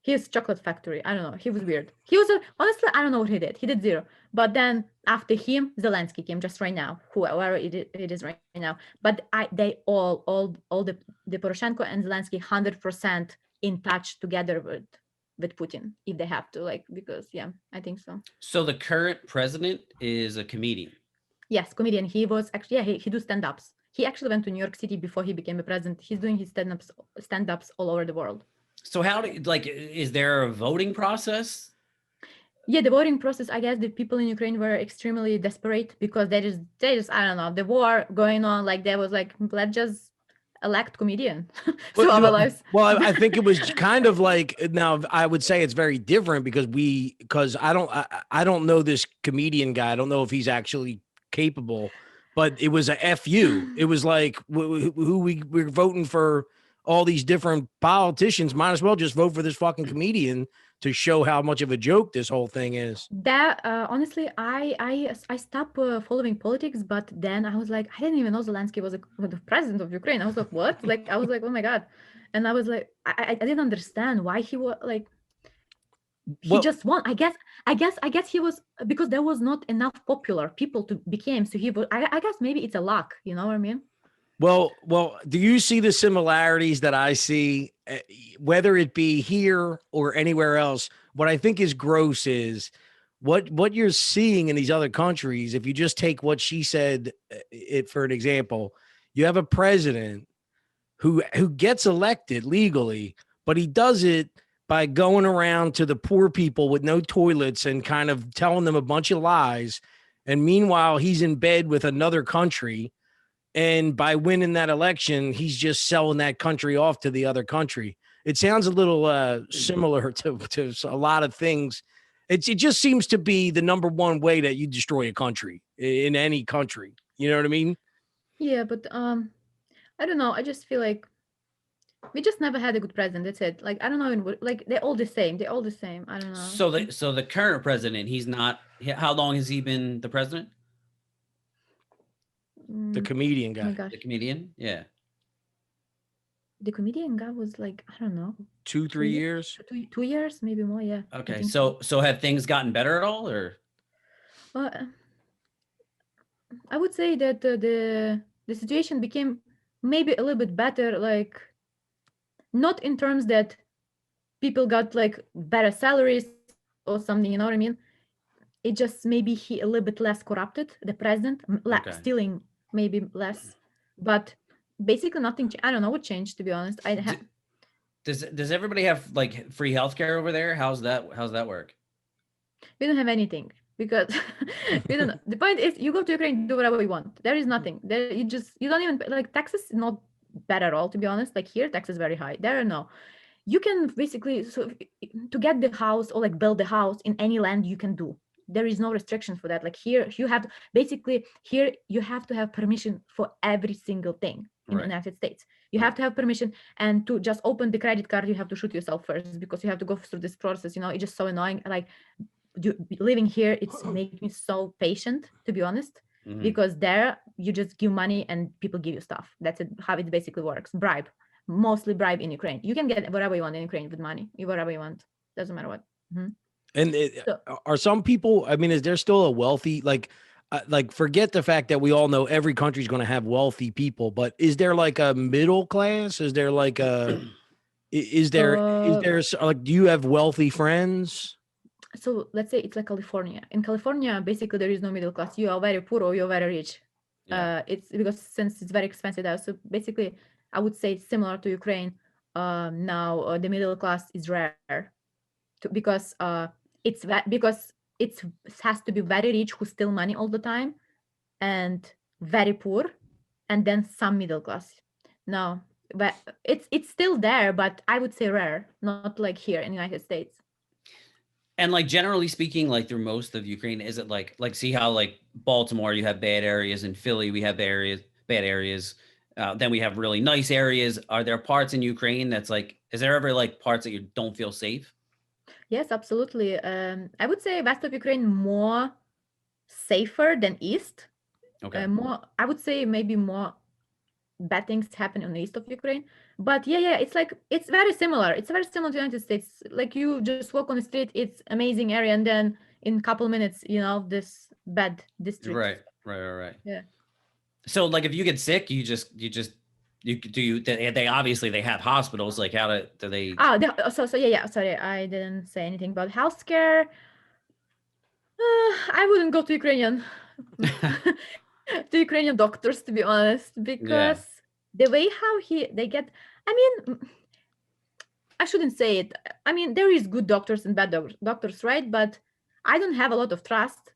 his chocolate factory. I don't know. He was weird. He was honestly, I don't know what he did. He did zero. But then after him, Zelensky came just right now, whoever it is right now. But they all the Poroshenko and Zelensky 100% in touch together with Putin, if they have to, like, because I think so. So the current president is a comedian. Yes, comedian. He was actually he do stand-ups. He actually went to New York City before he became a president. He's doing his stand-ups all over the world. So is there a voting process? Yeah, the voting process, I guess the people in Ukraine were extremely desperate, because they just I don't know, the war going on, like there was like, let's just elect comedian to our lives. Well, I think it was kind of like, now I would say it's very different because I don't know this comedian guy. I don't know if he's actually capable, but it was a FU. It was like who we're voting for all these different politicians. Might as well just vote for this fucking comedian to show how much of a joke this whole thing is. That honestly, I stopped following politics, but then I was like, I didn't even know Zelensky was the president of Ukraine. I was like, what? Like, I was like, oh my god, and I was like, I didn't understand why he was like. He just won. I guess he was, because there was not enough popular people to become. So he was. I guess maybe it's a luck. You know what I mean? Well, do you see the similarities that I see, whether it be here or anywhere else? What I think is gross is what you're seeing in these other countries. If you just take what she said, for an example, you have a president who gets elected legally, but he does it by going around to the poor people with no toilets and kind of telling them a bunch of lies. And meanwhile, he's in bed with another country. And by winning that election, he's just selling that country off to the other country. It sounds a little similar to a lot of things. It just seems to be the number one way that you destroy a country in any country. You know what I mean? Yeah, but I don't know. I just feel like we just never had a good president. That's it. Like I don't know, like they're all the same. They're all the same. I don't know. So the current president, he's not. How long has he been the president? The comedian Oh my guy, gosh, The comedian, yeah. the comedian guy was like I don't know, 2-3 years. 2 years, maybe more. Yeah. I Okay, think so have things gotten better at all, or Well, I would say that the situation became maybe a little bit better. Like not in terms that people got like better salaries or something. You know what I mean? It just maybe he a little bit less corrupted. The president Okay. stealing maybe less, but basically nothing. I don't know what changed, to be honest. does everybody have like free healthcare over there? How's that work? We don't have anything because we don't know. The point is you go to Ukraine, do whatever you want. There is nothing. There you don't even like taxes is not bad at all, to be honest. Like here, taxes very high. There no. You can basically to get the house or like build the house in any land you can do. There is no restriction for that. Like here, you have basically here you have to have permission for every single thing in the Right. United States. You have to have permission, and to just open the credit card, you have to shoot yourself first because you have to go through this process. You know, it's just so annoying. Like living here, it's making me so patient, to be honest. Mhm. Because there you just give money and people give you stuff. That's it, how it basically works. Bribe, mostly bribe in Ukraine. You can get whatever you want in Ukraine with money, whatever you want. Doesn't matter what. And So- are some people? I mean, is there still a wealthy like forget the fact that we all know every country is going to have wealthy people, but is there like a middle class? Is there like is there like do you have wealthy friends? So let's say it's like California. In California, basically there is no middle class. You are very poor or you're very rich. Yeah. It's because since it's very expensive there. So basically, I would say similar to Ukraine. Now the middle class is rare, because because it has to be very rich who steal money all the time, and very poor, and then some middle class. No, but it's still there, but I would say rare, not like here in the United States. And like generally speaking, like through most of Ukraine, is it like see how like Baltimore you have bad areas, in Philly we have bad areas, then we have really nice areas. Are there parts in Ukraine that's like, is there ever like parts that you don't feel safe? Yes, absolutely. I would say west of Ukraine more safer than east. Okay. More, I would say maybe more bad things happen in the east of Ukraine. But yeah, it's like it's very similar. It's very similar to the United States. Like you just walk on the street, it's amazing area, and then in a couple minutes, you know, this bad district. Right. Yeah. So like if you get sick, they obviously they have hospitals. Like how do they? Yeah. Sorry, I didn't say anything about healthcare. I wouldn't go to Ukrainian to Ukrainian doctors, to be honest, because the way how they get. I mean, I shouldn't say it. I mean, there is good doctors and bad doctors, right? But I don't have a lot of trust.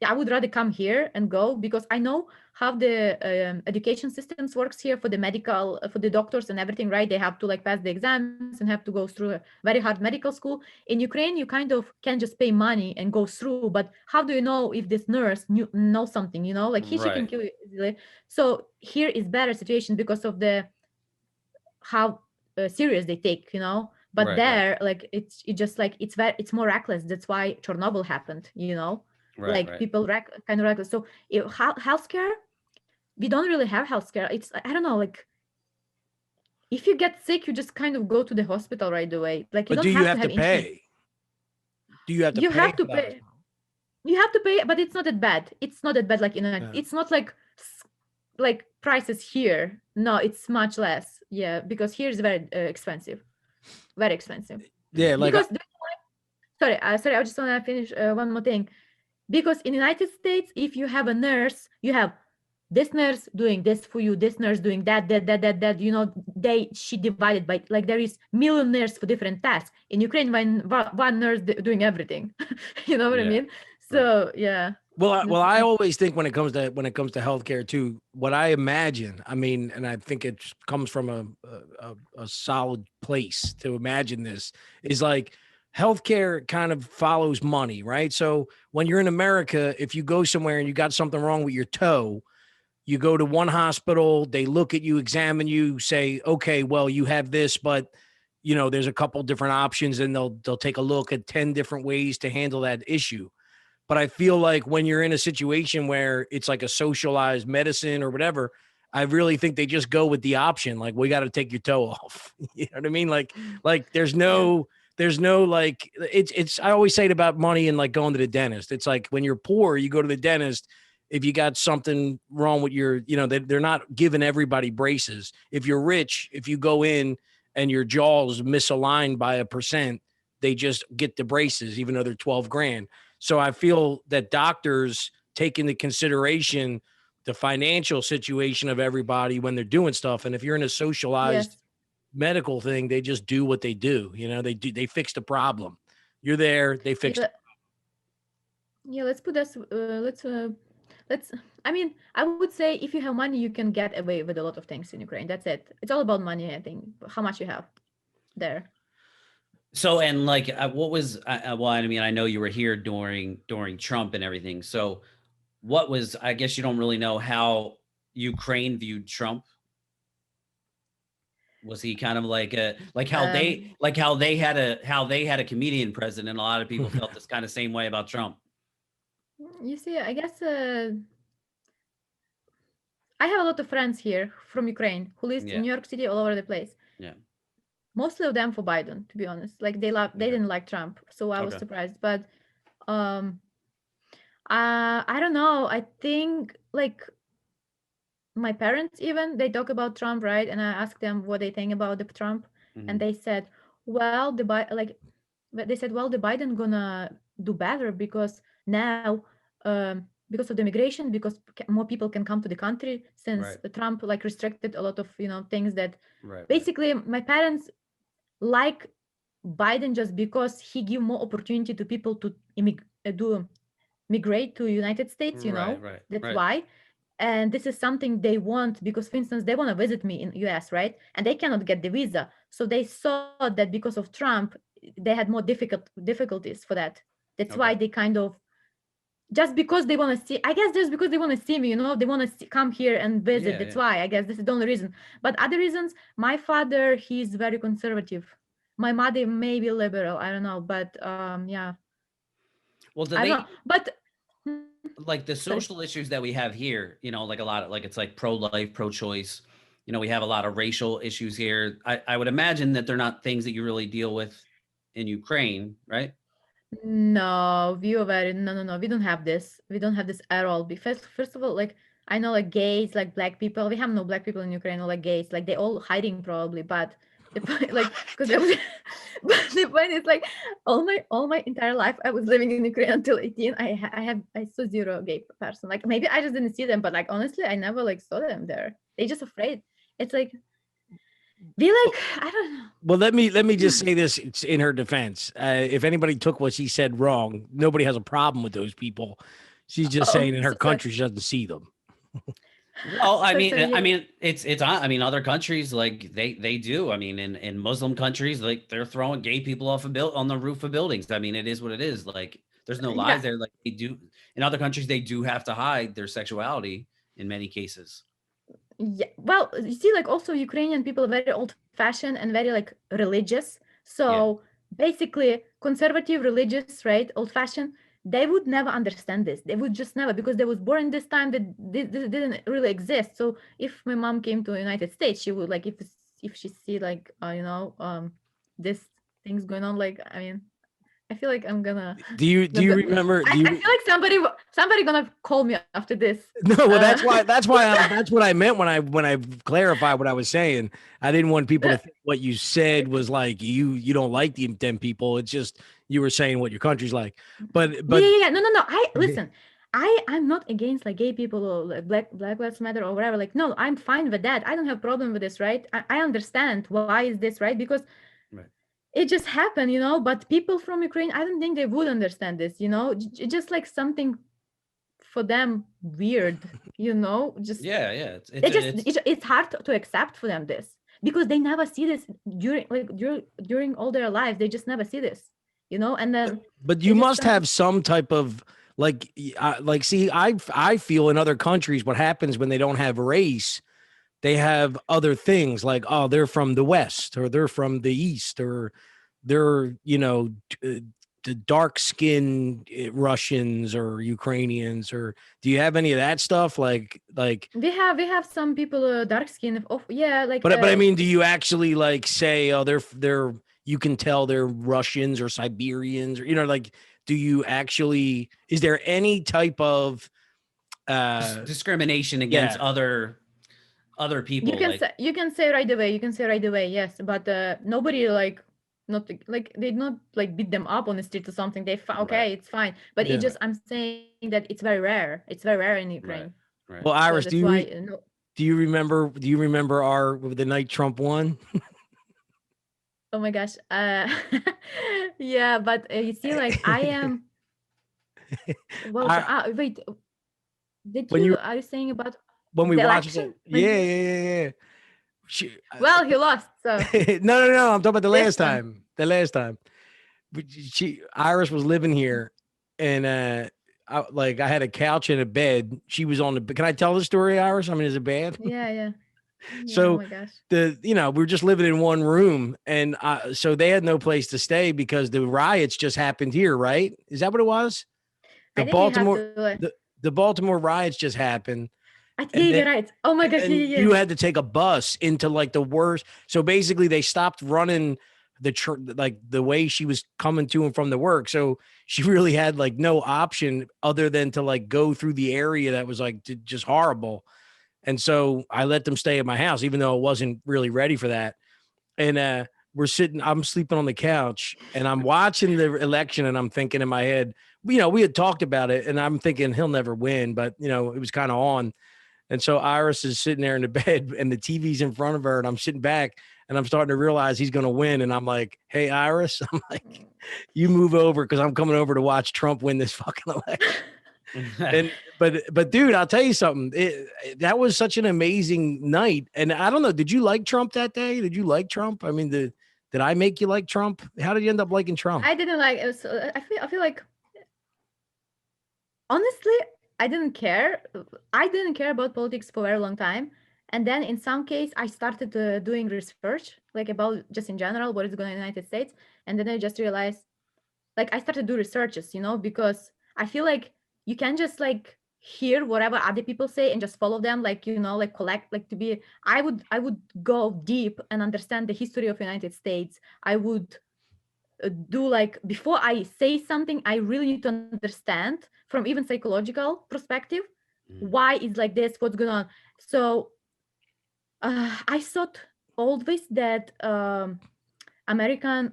I would rather come here and go because I know how the education systems works here for the medical, for the doctors and everything, right? They have to like pass the exams and have to go through a very hard medical school. In Ukraine, you kind of can just pay money and go through, but how do you know if this nurse knows something, you know, like she can kill you easily. So here is better situation because of the how serious they take, you know. But there, like it's just like it's more reckless. That's why Chernobyl happened, you know. People kind of reckless. So healthcare, we don't really have healthcare. It's I don't know, like if you get sick, you just kind of go to the hospital right away. Like you But don't do you have have to to insurance. pay? Do you have to You pay? have to pay. You have to pay, but it's not that bad. It's not that bad. Like it's not like prices here. No, it's much less. Yeah, because here is very expensive, very expensive. Yeah, like because sorry, I just want to finish one more thing. Because in the United States, if you have a nurse, you have this nurse doing this for you, this nurse doing that. You know, she divided by like there is million nurses for different tasks. In Ukraine, one nurse doing everything. You know what I mean? So yeah. I always think when it comes to healthcare too, what I imagine, I mean, and I think it comes from a solid place to imagine this, is like healthcare kind of follows money, right? So when you're in America, if you go somewhere and you got something wrong with your toe, you go to one hospital, they look at you, examine you, say, okay, well, you have this, but there's a couple different options, and they'll take a look at 10 different ways to handle that issue. But I feel like when you're in a situation where it's like a socialized medicine or whatever, I really think they just go with the option. Like, we got to take your toe off. You know what I mean? Like there's no like, it's, I always say it about money and like going to the dentist. It's like when you're poor, you go to the dentist. If you got something wrong with your, they're not giving everybody braces. If you're rich, if you go in and your jaw is misaligned by 1%, they just get the braces, even though they're 12 grand. So I feel that doctors take into consideration the financial situation of everybody when they're doing stuff. And if you're in a socialized medical thing, they just do what they do. They fix the problem. You're there, they fix it. Yeah, let's put this, I mean, I would say if you have money, you can get away with a lot of things in Ukraine. That's it. It's all about money, I think, how much you have there. So, and like, what was, well, I mean, I know you were here during Trump and everything. So what was, I guess you don't really know how Ukraine viewed Trump. Was he kind of like how they had a comedian president? A lot of people felt this kind of same way about Trump. You see, I guess I have a lot of friends here from Ukraine who live in New York City, all over the place. Yeah. Mostly of them for Biden, to be honest. Like they didn't like Trump, so I was surprised. But I don't know. I think like my parents even, they talk about Trump, right? And I asked them what they think about the Trump, and they said, well, the Biden gonna do better because now because of the immigration, because more people can come to the country since Trump like restricted a lot of things that basically my parents like Biden just because he give more opportunity to people to migrate to United States, that's why. And this is something they want because, for instance, they want to visit me in US, right? And they cannot get the visa. So they saw that because of Trump, they had more difficulties for that. That's why they kind of, just because they want to see, I guess just because they want to see me, they want to come here and visit. That's why, I guess this is the only reason. But other reasons, my father, he's very conservative. My mother may be liberal. I don't know. But yeah. Well, I don't know. But like the social issues that we have here, like a lot of, like, it's like pro-life, pro-choice, we have a lot of racial issues here. I would imagine that they're not things that you really deal with in Ukraine, right? No, we don't have this. We don't have this at all. First of all, like I know like gays, like black people. We have no black people in Ukraine or like gays. Like they all hiding probably, but the point, like, because but the point is like all my entire life I was living in Ukraine until 18. I saw zero gay person. Like maybe I just didn't see them, but like honestly, I never like saw them there. They just afraid. It's like I don't know. Well, let me just say this in her defense. If anybody took what she said wrong, nobody has a problem with those people. She's just saying in her country she doesn't see them. Well, I mean, it's other countries like they do. I mean, in Muslim countries, like they're throwing gay people off on the roof of buildings. I mean, it is what it is. Like there's no lies there. Like they do in other countries, they do have to hide their sexuality in many cases. Yeah, well, you see, like also Ukrainian people are very old-fashioned and very like religious. So basically, conservative, religious, right, old-fashioned. They would never understand this. They would just never, because they was born in this time that this didn't really exist. So if my mom came to the United States, she would like if she see like this things going on. Like I mean, I feel like I'm gonna. Do you remember? I feel like somebody gonna call me after this. No, well, that's what I meant when I clarified what I was saying. I didn't want people to think what you said was like you don't like them people. It's just you were saying what your country's like. But yeah. No. Listen. I'm not against like gay people or like Black Lives Matter or whatever. Like no, I'm fine with that. I don't have problem with this, right? I understand why is this, right? Because it just happened, but people from Ukraine, I don't think they would understand this, it's just like something for them weird, just Yeah, yeah. it's hard to accept for them this, because they never see this during all their lives. They just never see this, and then But they you just must come to- have some type of see, I feel in other countries what happens when they don't have race, they have other things like, oh, they're from the West or they're from the East or they're, the dark skinned Russians or Ukrainians, or do you have any of that stuff? Like, we have some people dark skin of yeah, like but I mean, do you actually like say, oh, they're you can tell they're Russians or Siberians or like, do you actually, is there any type of discrimination against other people? you can say right away, yes, but nobody like not like they not like beat them up on the street or something. Okay, it's fine, but it just, I'm saying that it's very rare in Ukraine. Right. Well, Iris, so do you remember the night Trump won? Oh my gosh. Yeah, but you see, like I am. Well, wait. Are you saying about when we the watched election? it? Yeah. Well, he lost. So no. I'm talking about the This last time. The last time, Iris was living here, and I had a couch and a bed. She was on the. Can I tell the story, Iris? I mean, is it bad? yeah. So oh my gosh. we were just living in one room, and so they had no place to stay because the riots just happened here, right? Is that what it was? I think we have to, the Baltimore riots just happened. Yeah, you're right. Oh my gosh, yeah. You had to take a bus into like the worst. So basically, they stopped running the way she was coming to and from the work. So she really had like no option other than to like go through the area that was like just horrible. And so I let them stay at my house, even though I wasn't really ready for that. And I'm sleeping on the couch and I'm watching the election and I'm thinking in my head, we had talked about it and I'm thinking he'll never win, but it was kind of on. And so Iris is sitting there in the bed and the TV's in front of her and I'm sitting back and I'm starting to realize he's going to win. And I'm like, hey, Iris, I'm like, you move over because I'm coming over to watch Trump win this fucking election. But dude, I'll tell you something. That was such an amazing night. And I don't know, did you like Trump that day? Did you like Trump? I mean, did I make you like Trump? How did you end up liking Trump? I didn't like it. I feel like, honestly, I didn't care. I didn't care about politics for a very long time. And then in some case, I started doing research, like about just in general, what is going on in the United States. And then I just realized, like I started to do researches, because I feel like you can just like hear whatever other people say and just follow them, like, like collect, like I would go deep and understand the history of the United States. I would do like, before I say something, I really need to understand from even psychological perspective, why it's like this, what's going on. So I thought always that American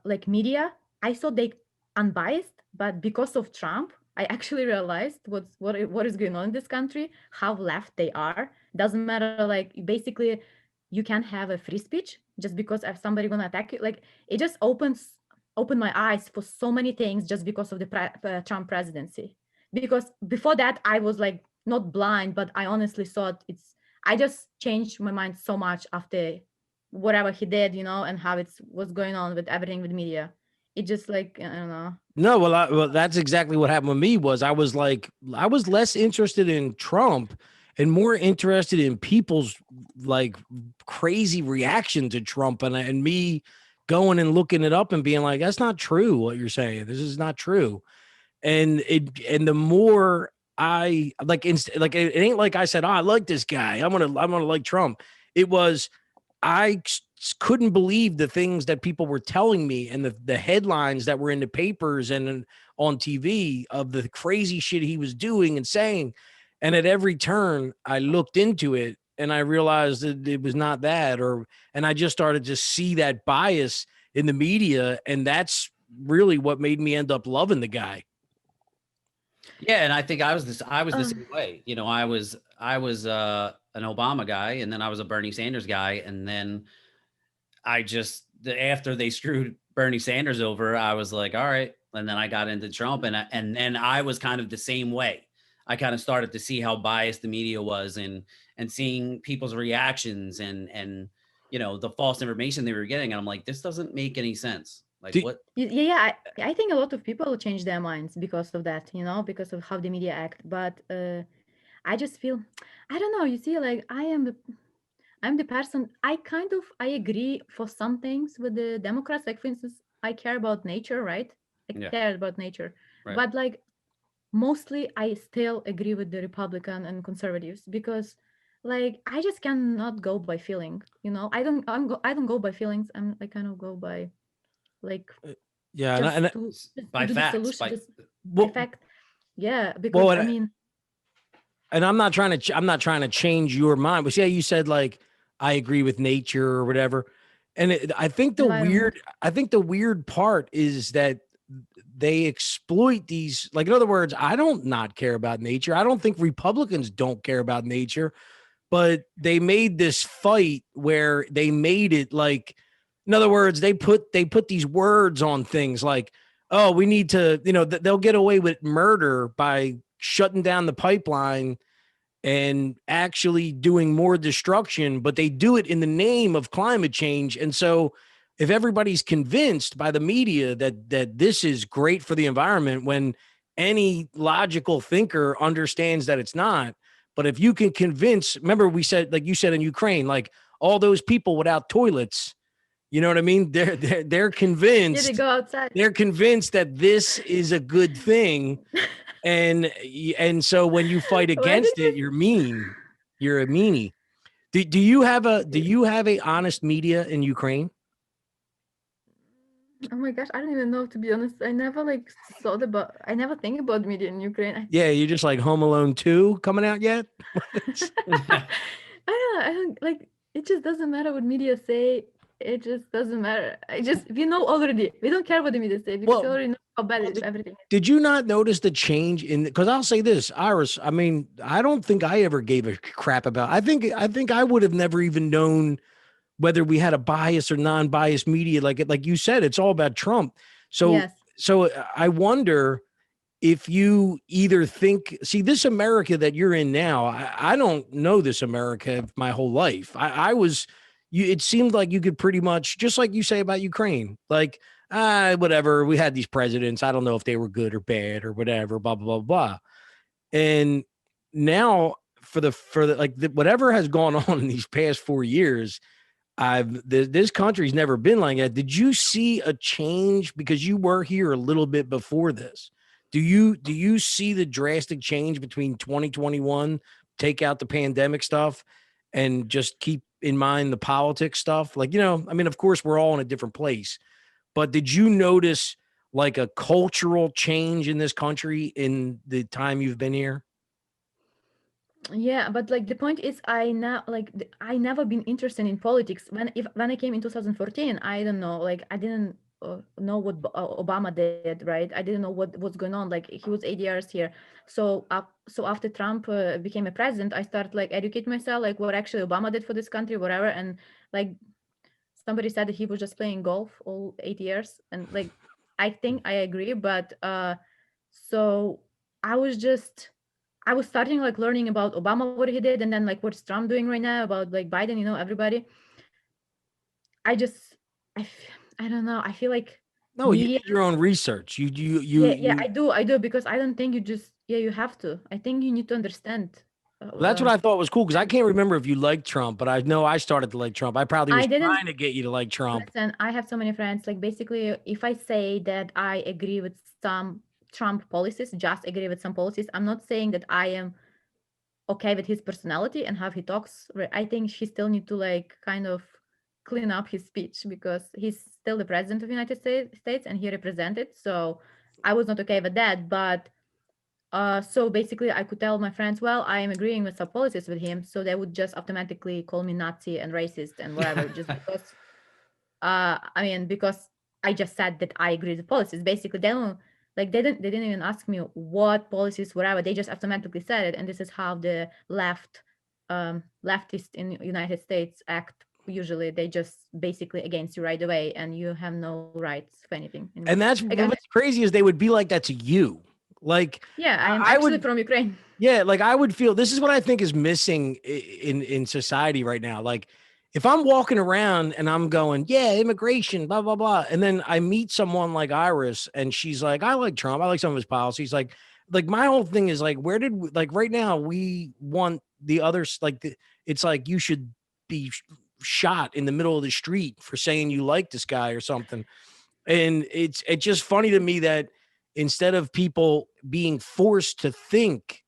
like media, I thought they unbiased, but because of Trump, I actually realized what is going on in this country, how left they are. Doesn't matter, like basically you can't have a free speech just because if somebody gonna attack you. Like it just opened my eyes for so many things just because of the Trump presidency. Because before that I was like not blind, but I honestly thought I just changed my mind so much after whatever he did, and how what's going on with everything with media. It just like, I don't know. No, well, that's exactly what happened with me. I was less interested in Trump and more interested in people's like crazy reaction to Trump and me going and looking it up and being like, that's not true. What you're saying, this is not true. And the more I like, it ain't like I said, oh, I like this guy, I'm gonna like Trump. It was, I couldn't believe the things that people were telling me and the headlines that were in the papers and on TV of the crazy shit he was doing and saying. And at every turn I looked into it and I realized that it was not that, and I just started to see that bias in the media. And that's really what made me end up loving the guy. Yeah, and I think I was the same way. I was an Obama guy, and then I was a Bernie Sanders guy, and then after they screwed Bernie Sanders over, I was like, all right, and then I got into Trump, and then I was kind of the same way. I kind of started to see how biased the media was, and seeing people's reactions, and the false information they were getting. And I'm like, this doesn't make any sense. Like, Do, what? Yeah, I think a lot of people change their minds because of that, because of how the media act. But I just feel, I don't know. You see, like I'm the person. I agree for some things with the Democrats. Like for instance, I care about nature, right? I Yeah. care about nature, Right. but like mostly I still agree with the Republican and conservatives because like I just cannot go by feeling. I don't go by feelings. I kind of go by like yeah, just and to By do the facts, solution, just by well, fact. Yeah, because well, I mean, and I'm not trying to I'm not trying to change your mind, but see how you said like I agree with nature or whatever. And environment. I think the weird part is that they exploit these, like, in other words, I don't not care about nature. I don't think Republicans don't care about nature, but they made this fight where they made it like, in other words, they put these words on things like, oh, we need to, they'll get away with murder by shutting down the pipeline and actually doing more destruction, but they do it in the name of climate change. And so if everybody's convinced by the media that this is great for the environment, when any logical thinker understands that it's not, but if you can convince, remember we said, like you said in Ukraine, like all those people without toilets, you know what I mean? They're Yeah, they convinced, go outside. they're convinced that this is a good thing, and so when you fight Why did against you? it, you're mean. You're a meanie. Do you have a honest media in Ukraine? Oh my gosh, I don't even know to be honest. I never like thought about. I never think about media in Ukraine. Yeah, you're just like Home Alone 2 coming out yet? I don't like. It just doesn't matter what media say. It just doesn't matter. We know already. We don't care what the media say because we Well, already know how bad well, everything is. did you not notice the change in, because I'll say this, Iris, I mean, I don't think I ever gave a crap about. I think I would have never even known whether we had a bias or non-biased media. Like you said, it's all about Trump. So Yes. so I wonder if you either think, see, this America that you're in now, I don't know this America my whole life. It seemed like you could pretty much, just like you say about Ukraine, like, whatever, we had these presidents, I don't know if they were good or bad or whatever, blah, blah, blah, blah. And now whatever has gone on in these past 4 years, this country's never been like that. Did you see a change because you were here a little bit before this? Do you see the drastic change between 2021, take out the pandemic stuff and just keep in mind the politics stuff? Like, I mean, of course we're all in a different place, but did you notice like a cultural change in this country in the time you've been here? Yeah, but like the point is, I never been interested in politics. When I came in 2014, I don't know, like I didn't know what Obama did, right? I didn't know what's going on. Like he was 8 years here, so after Trump became a president, I started like educate myself, like what actually Obama did for this country, whatever. And like somebody said that he was just playing golf all 8 years, and like I think I agree, but so I was just I was starting like learning about Obama, what he did, and then like what's Trump doing right now, about like Biden, everybody. I just, I don't know. I feel like No, you media. did your own research. Yeah, I do because I don't think you just, yeah, you have to. I think you need to understand. That's what I thought was cool, because I can't remember if you liked Trump, but I know I started to like Trump. I probably was I didn't trying to get you to like Trump. listen. I have so many friends. Like basically, if I say that I agree with some Trump policies, just agree with some policies, I'm not saying that I am okay with his personality and how he talks. I think he still need to like kind of clean up his speech because he's still the president of the United States and he represented. So I was not okay with that. But so basically I could tell my friends, well, I am agreeing with some policies with him. So they would just automatically call me Nazi and racist and whatever, just because I mean, because I just said that I agree with policies. Basically, they didn't even ask me what policies, whatever. They just automatically said it, and this is how the leftist in United States act. Usually, they just basically against you right away, and you have no rights for anything. And that's Like, what's crazy is they would be like that to you. Like, Yeah, I am I actually would, from Ukraine. yeah, like I would feel this is what I think is missing in society right now. Like, if I'm walking around and I'm going, yeah, immigration, blah blah blah, and then I meet someone like Iris, and she's like, I like Trump, I like some of his policies. Like my whole thing is like, where did we, like right now we want the others like it's like you should be shot in the middle of the street for saying you like this guy or something. And it's just funny to me that instead of people being forced to think,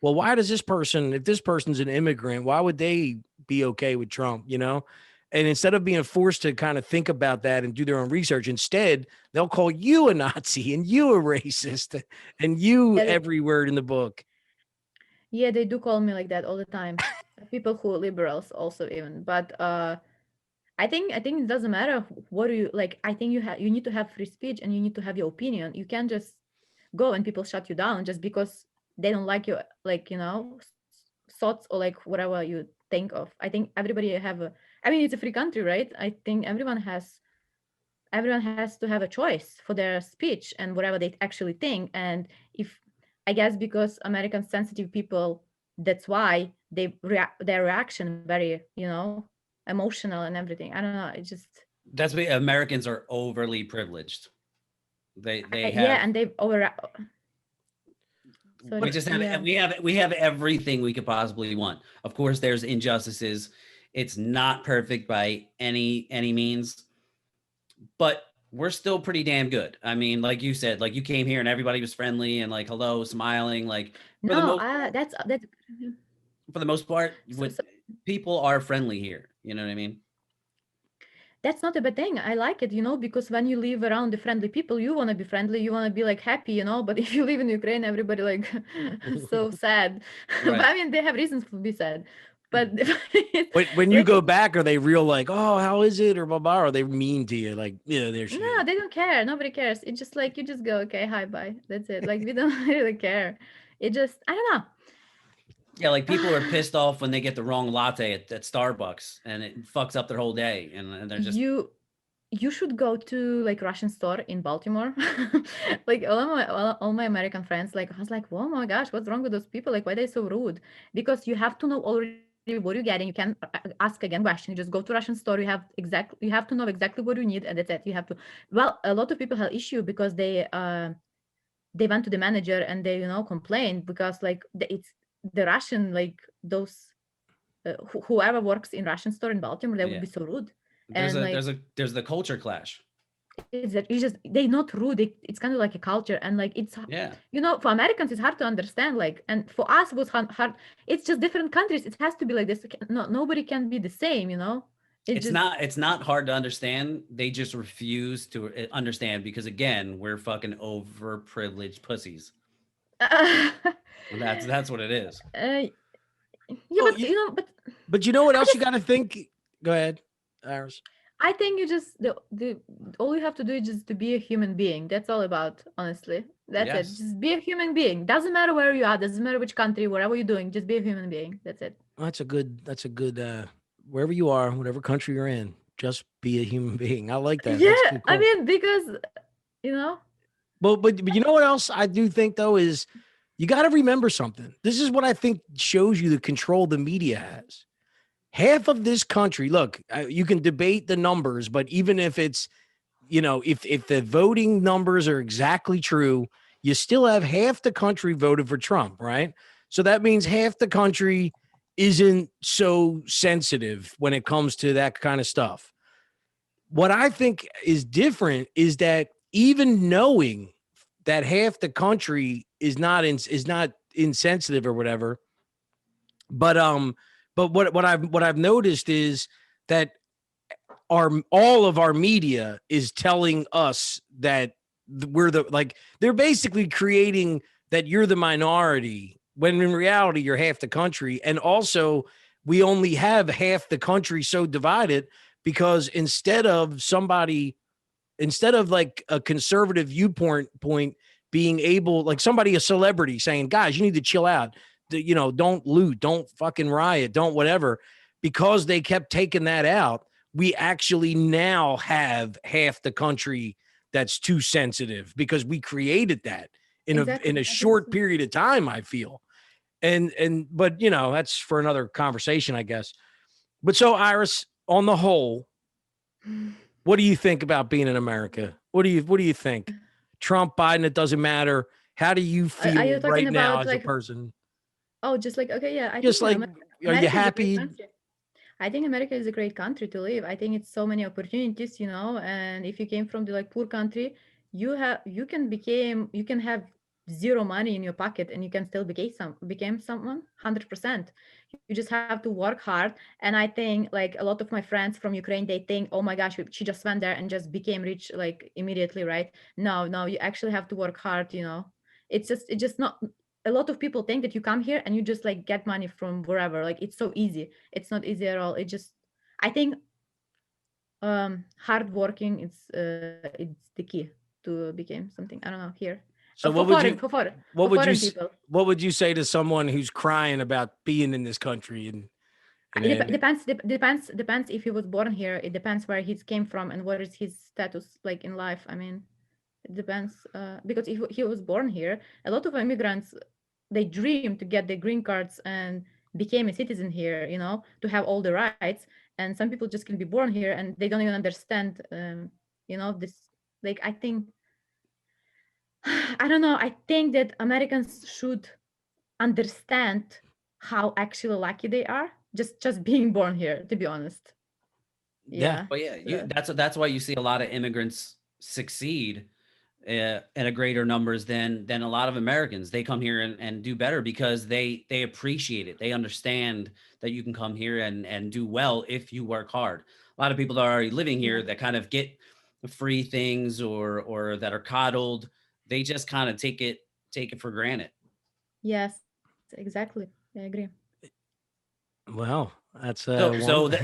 well, why does this person, if this person's an immigrant, why would they be okay with Trump, you know? And instead of being forced to kind of think about that and do their own research, instead, they'll call you a Nazi and you a racist and you Yeah, every word in the book. yeah, they do call me like that all the time. People who are liberals also even, but I think it doesn't matter what do you like. I think you need to have free speech and you need to have your opinion. You can't just go and people shut you down just because they don't like your like thoughts or like whatever you think of. I think everybody have a. I mean, it's a free country, right? I think everyone has to have a choice for their speech and whatever they actually think. And if I guess because American sensitive people, that's why their reaction very emotional and everything. I don't know. It just That's why Americans are overly privileged. They yeah, have and they over. we just have yeah. we have everything we could possibly want. Of course, there's injustices. It's not perfect by any means, but we're still pretty damn good. I mean, like you said, like you came here and everybody was friendly and like hello, smiling. Like for the No, most that's for the most part, so, with so people are friendly here. You know what I mean? that's not a bad thing. I like it, because when you live around the friendly people, you want to be friendly, you want to be like happy, But if you live in Ukraine, everybody like so sad. But Right. I mean, they have reasons to be sad. But When you like go back, are they real like, oh, how is it? Or blah, blah, or are they mean to you? Like, yeah, there she no, is. they don't care. Nobody cares. It's just like you just go, okay, hi, bye. That's it. Like we don't really care. It just I don't know. Yeah, like people are pissed off when they get the wrong latte at Starbucks and it fucks up their whole day. And they're just, You should go to like Russian store in Baltimore. Like all my American friends, like I was like, oh my gosh, what's wrong with those people? Like why they so rude? Because you have to know already what you're getting. You can ask again question. You just go to Russian store. You have to know exactly what you need, and that's it. You have to. Well, a lot of people have issue because they went to the manager and they complained because like it's the Russian like those whoever works in Russian store in Baltimore, they would yeah. be so rude. There's And a like there's the culture clash. it's that it's just they're not rude. It's kind of like a culture, and like it's Yeah. for Americans it's hard to understand. Like, and for us it was hard. It's just different countries. It has to be like this. No, nobody can be the same. It just It's not hard to understand. They just refuse to understand because again, we're fucking overprivileged pussies. And that's what it is. yeah, Oh, but but you know what I else you just got to think? Go ahead, Iris. I think you just the all you have to do is just to be a human being. That's all about, honestly. That's it. Yes. Just be a human being. Doesn't matter where you are. Doesn't matter which country, whatever you're doing. Just be a human being. That's it. That's a good, wherever you are, whatever country you're in, just be a human being. I like that. That's Yeah, good I quote. mean, because you know, But you know what else I do think though is you got to remember something. This is what I think shows you the control the media has. Half of this country, look, you can debate the numbers, but even if it's, if the voting numbers are exactly true, you still have half the country voted for Trump, right? So that means half the country isn't so sensitive when it comes to that kind of stuff. What I think is different is that even knowing that half the country is not insensitive or whatever, but what I've noticed is that all of our media is telling us that we're they're basically creating that you're the minority when in reality you're half the country. And also we only have half the country so divided because instead of like a conservative viewpoint being able, like somebody, a celebrity saying, guys, you need to chill out, don't loot, don't fucking riot, don't whatever, because they kept taking that out, we actually now have half the country that's too sensitive because we created that in Exactly. a I think short so. period of time, I feel. But you know, that's for another conversation, I guess. But so Iris, on the whole, what do you think about being in America? What do you think? Trump, Biden, it doesn't matter. How do you Are feel you talking right now about as a like, person? oh, just like, okay, yeah, I Just think like, are you America is a great happy? country. I think America is a great country to live. I think it's so many opportunities, and if you came from the like poor country, you can have zero money in your pocket and you can still became someone 100%. You just have to work hard. And I think like a lot of my friends from Ukraine, they think, oh my gosh, she just went there and just became rich like immediately, right? No, you actually have to work hard, it's just not. A lot of people think that you come here and you just like get money from wherever, like it's so easy. It's not easy at all. I think hard working it's the key to become something, I don't know, here. So For what would you, foreign people. what would you say to someone who's crying about being in this country and Depends if he was born here. It depends where he came from and what is his status like in life. I mean, it depends, because if he was born here, a lot of immigrants, they dream to get their green cards and became a citizen here, to have all the rights. And some people just can be born here and they don't even understand, this. Like, I think, I don't know. I think that Americans should understand how actually lucky they are just being born here. To be honest, yeah. yeah. But yeah, So, that's why you see a lot of immigrants succeed in a greater numbers than a lot of Americans. They come here and do better because they appreciate it. They understand that you can come here and do well if you work hard. A lot of people that are already living here yeah. that kind of get free things or that are coddled, they just kind of take it for granted. Yes, exactly. I agree. Well, that's So one.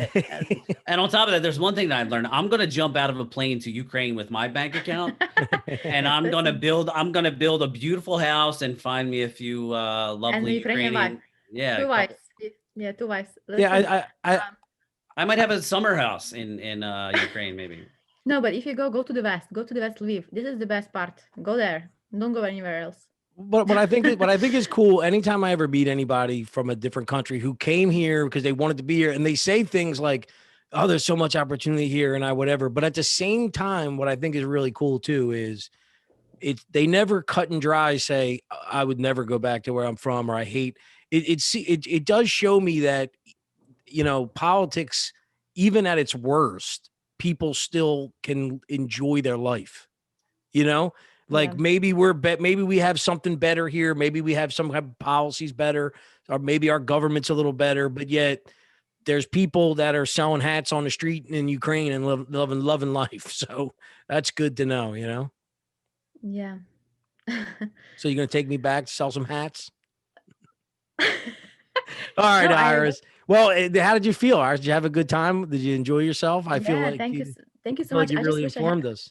and on top of that, there's one thing that I've learned. I'm gonna jump out of a plane to Ukraine with my bank account, and Listen, I'm gonna build a beautiful house and find me a few and the lovely Ukrainian wife, Ukrainian, yeah, a two couple. wives. Yeah, two wives. Yeah, Listen, um, I might have a summer house in Ukraine maybe. no, but if you go to the west, go to the west, Lviv. This is the best part. Go there. Don't go anywhere else. but what I think is cool. Anytime I ever meet anybody from a different country who came here because they wanted to be here, and they say things like, "Oh, there's so much opportunity here," and I whatever. But at the same time, what I think is really cool too is they never cut and dry say I would never go back to where I'm from or I hate it. It does show me that politics, even at its worst, people still can enjoy their life. Like Yeah. maybe maybe we have something better here. Maybe we have some kind of policies better, or maybe our government's a little better, but yet there's people that are selling hats on the street in Ukraine and loving life. So that's good to know. Yeah. So you're going to take me back to sell some hats? All right, No, Iris. Well, how did you feel, Iris? Did you have a good time? Did you enjoy yourself? I feel yeah, like thank you I so feel like much. you I just really wish I had. informed us.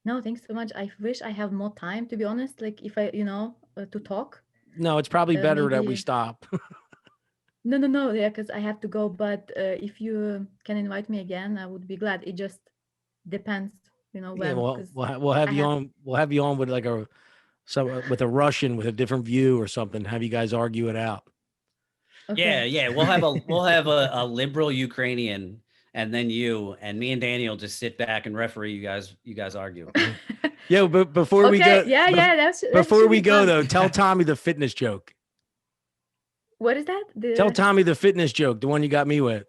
No, thanks so much. I wish I have more time, to be honest. Like if I, to talk, No, it's probably better that we maybe. stop. No. Yeah, because I have to go. But if you can invite me again, I would be glad. It just depends, Yeah, when, well, because we'll have I you have. on. We'll have you on with like with a Russian with a different view or something. Have you guys argue it out? Yeah, Okay. yeah, we'll have a liberal Ukrainian, and then you and me and Daniel just sit back and referee you guys argue. Yeah, but before we Okay. go, Yeah. That before should we be go fun. though, tell Tommy the fitness joke. What is that? Tell Tommy the fitness joke, the one you got me with.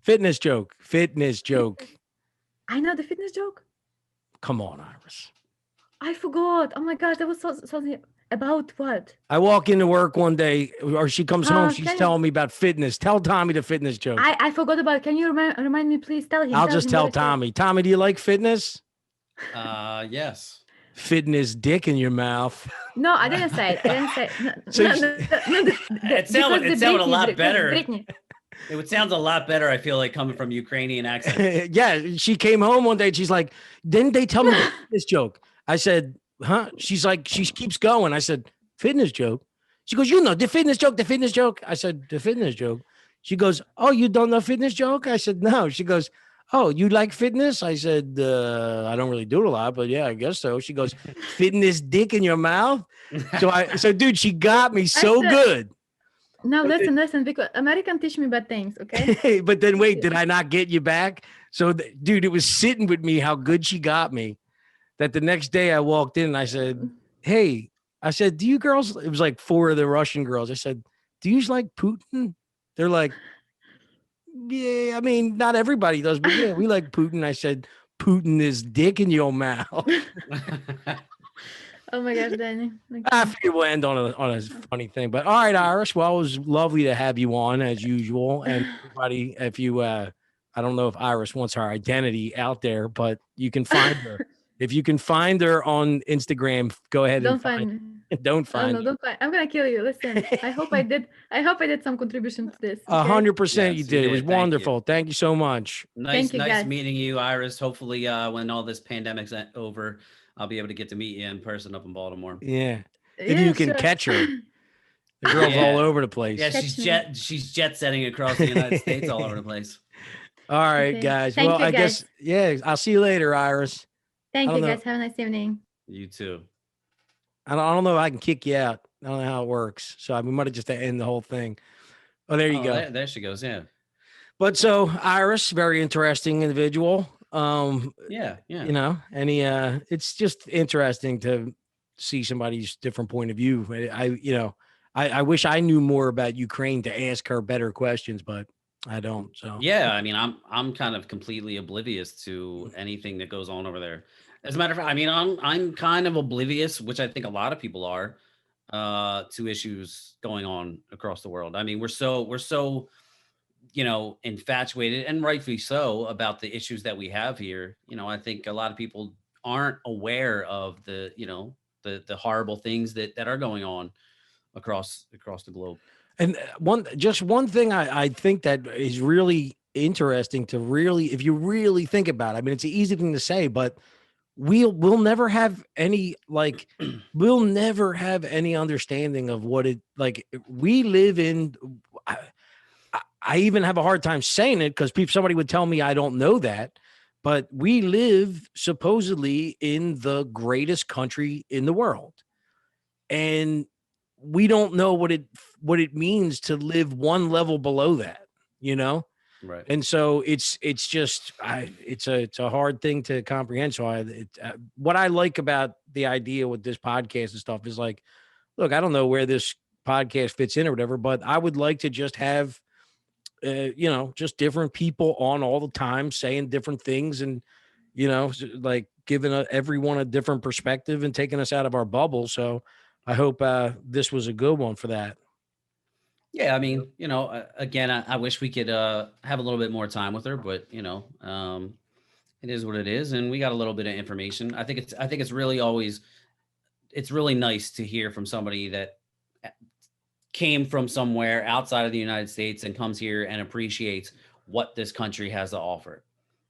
Fitness joke. Fitness joke. I know the fitness joke. Come on, Iris. I forgot. Oh my gosh, that was something about what? I walk into work one day, or she comes home, she's Can you? telling me about fitness. Tell Tommy the fitness joke. I forgot about. Can you remind me, please? Tell him. I'll Tell just him tell what is it? Tommy. Tommy, do you like fitness? Yes. Fitness dick in your mouth. No, I didn't say it. I didn't say. No, So no, you- no, It sounded a lot better. Britney. It would sound a lot better, I feel like, coming from Ukrainian accent. Yeah, she came home one day and she's like, didn't they tell me the fitness joke? I said, huh? She's like, she keeps going. I said, fitness joke? She goes, the fitness joke, the fitness joke. I said, the fitness joke. She goes, oh, you don't know fitness joke? I said, no. She goes, "Oh, you like fitness?" I said, "I don't really do it a lot, but yeah, I guess so." She goes, "Fitness dick in your mouth?" So dude, she got me so said- good. Now listen, because American teach me bad things, okay? But then wait, did I not get you back? So dude, it was sitting with me how good she got me that the next day I walked in and I said, "Hey," I said, "Do you girls," it was like 4 of the Russian girls. I said, "Do you like Putin?" They're like, "Yeah, I mean, not everybody does, but yeah, we like Putin." I said, "Putin is dick in your mouth." Oh my gosh, Danny. I Okay. figured we'll end on a funny thing. But all right, Iris. Well, it was lovely to have you on as usual. And everybody, if you I don't know if Iris wants her identity out there, but you can find her. If you can find her on Instagram, go ahead Don't and find find me. don't find No, don't find. I'm gonna kill you. Listen, I hope I did some contribution to this. Okay? 100% you Yes, did. you It was did. Thank you. wonderful. Thank you so much. Nice you, guys. meeting you, Iris. Hopefully, when all this pandemic's over, I'll be able to get to meet you in person up in Baltimore. Yeah. If Yeah, you can sure. catch her. The girl's all over the place. Yeah, Catch me. she's jet setting across the United States all over the place. All right, Okay. guys. Thank Well, you, I guess, guys. yeah, I'll see you later, Iris. Thank I you, don't know. guys. Have a nice evening. You too. I don't know if I can kick you out. I don't know how it works. So we might have just to end the whole thing. Oh, there you go. There she goes. Yeah. But so Iris, very interesting individual. Yeah. You know, and it's just interesting to see somebody's different point of view. I wish I knew more about Ukraine to ask her better questions, but I don't. So yeah, I mean, I'm kind of completely oblivious to anything that goes on over there. As a matter of fact, I mean, I'm kind of oblivious, which I think a lot of people are, to issues going on across the world. I mean, we're so infatuated, and rightfully so, about the issues that we have here. I think a lot of people aren't aware of the horrible things that are going on across the globe. And one thing I think that is really interesting to really, if you really think about it, I mean, it's an easy thing to say, but we'll never have any we'll never have any understanding of what it like. We live in. I even have a hard time saying it because somebody would tell me I don't know that, but we live supposedly in the greatest country in the world, and we don't know what it means to live one level below that, Right. And so it's just it's a hard thing to comprehend. So what I like about the idea with this podcast and stuff is like, look, I don't know where this podcast fits in or whatever, but I would like to just have just different people on all the time saying different things and like giving everyone a different perspective and taking us out of our bubble. So I hope this was a good one for that. Yeah, I mean, again, I wish we could have a little bit more time with her, but it is what it is, and we got a little bit of information. I think it's really nice to hear from somebody that came from somewhere outside of the United States and comes here and appreciates what this country has to offer.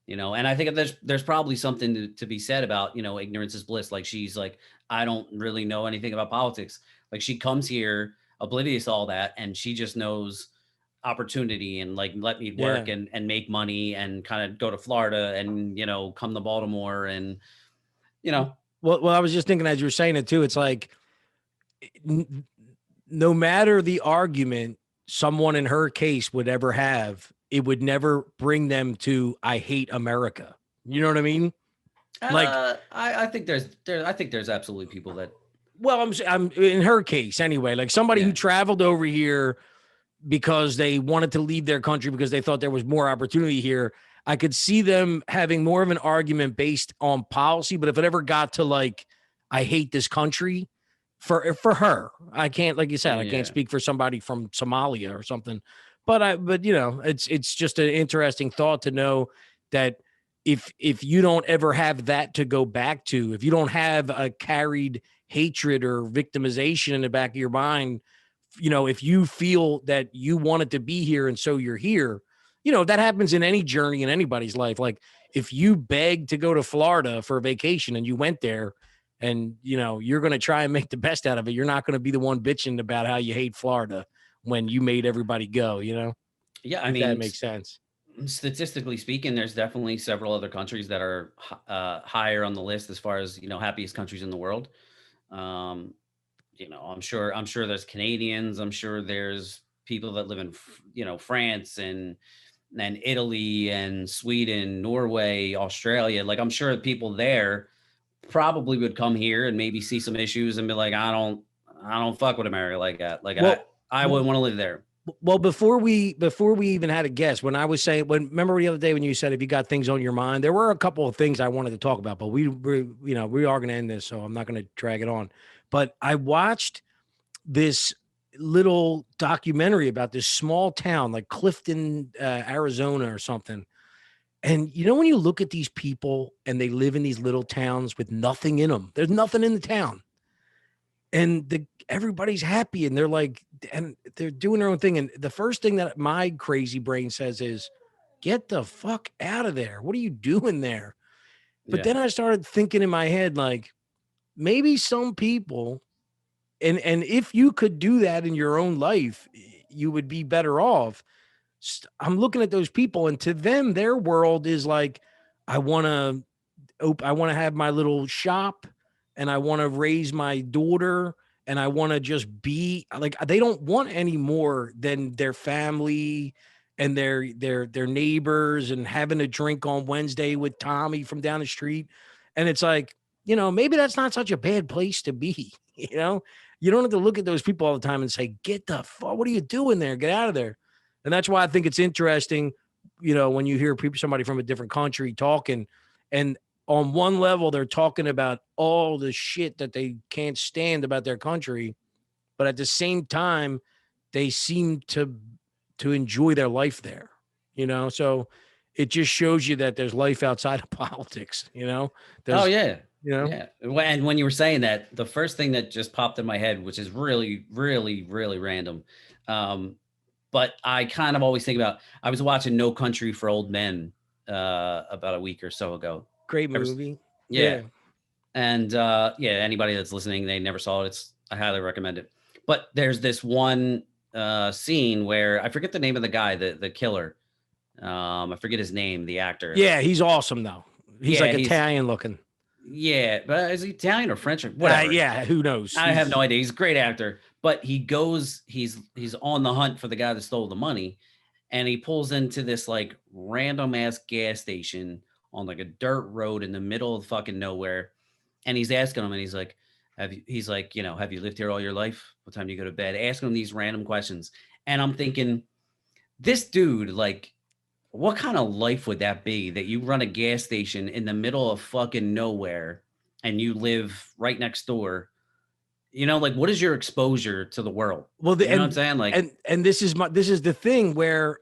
And I think there's probably something to be said about, ignorance is bliss. Like, she's like, I don't really know anything about politics. Like, she comes here oblivious to all that, and she just knows opportunity and like, let me work and make money and kind of go to Florida and come to Baltimore and Well, I was just thinking as you were saying it too. It's like no matter the argument someone in her case would ever have, it would never bring them to I hate America. You know what I mean? Like I think there's absolutely people that. Well, I'm in her case anyway. Like somebody who traveled over here because they wanted to leave their country because they thought there was more opportunity here. I could see them having more of an argument based on policy, but if it ever got to like, I hate this country for her, I can't, like you said, I can't speak for somebody from Somalia or something, but it's just an interesting thought to know that if you don't ever have that to go back to, if you don't have a carried hatred or victimization in the back of your mind, if you feel that you wanted to be here and so you're here, that happens in any journey in anybody's life. Like if you beg to go to Florida for a vacation and you went there and, you're going to try and make the best out of it, you're not going to be the one bitching about how you hate Florida when you made everybody go, Yeah, I mean, that makes sense. statistically speaking, there's definitely several other countries that are higher on the list as far as, happiest countries in the world. Um, I'm sure there's Canadians. I'm sure there's people that live in, France and Italy and Sweden, Norway, Australia. Like, I'm sure people there probably would come here and maybe see some issues and be like, I don't fuck with America like that. Like, Well, I wouldn't want to live there. Well, before we even had a guest, when I was saying, remember the other day when you said if you got things on your mind, there were a couple of things I wanted to talk about, but we are going to end this, so I'm not going to drag it on. But I watched this little documentary about this small town like Clifton, Arizona or something. And when you look at these people and they live in these little towns with nothing in them, there's nothing in the town. And everybody's happy and they're doing their own thing. And the first thing that my crazy brain says is, get the fuck out of there. What are you doing there? But then I started thinking in my head, like, maybe some people, and if you could do that in your own life, you would be better off. I'm looking at those people, and to them, their world is like, I want to have my little shop, and I want to raise my daughter, and I want to just be like, they don't want any more than their family and their neighbors and having a drink on Wednesday with Tommy from down the street. And it's like, maybe that's not such a bad place to be. You don't have to look at those people all the time and say, get the fuck, what are you doing there? Get out of there. And that's why I think it's interesting, when you hear somebody from a different country talking, and on one level, they're talking about all the shit that they can't stand about their country, but at the same time, they seem to enjoy their life there, So it just shows you that there's life outside of politics, Oh yeah. Yeah. And when you were saying that, the first thing that just popped in my head, which is really, really, really random, but I kind of always think about, I was watching No Country for Old Men about a week or so ago. Great movie. Yeah. And anybody that's listening, they never saw it, I highly recommend it. But there's this one scene where I forget the name of the guy, the killer. I forget his name, the actor. Yeah, he's awesome though. He's Italian looking. Yeah, but is he Italian or French or whatever? Yeah, who knows? I have no idea. He's a great actor, but he's on the hunt for the guy that stole the money, and he pulls into this like random ass gas station on like a dirt road in the middle of fucking nowhere, and he's asking him, and he's like, have you lived here all your life? What time do you go to bed? Asking him these random questions, and I'm thinking, this dude, like, what kind of life would that be, that you run a gas station in the middle of fucking nowhere and you live right next door? Like, what is your exposure to the world? Well, you know what I'm saying? Like, and this is the thing where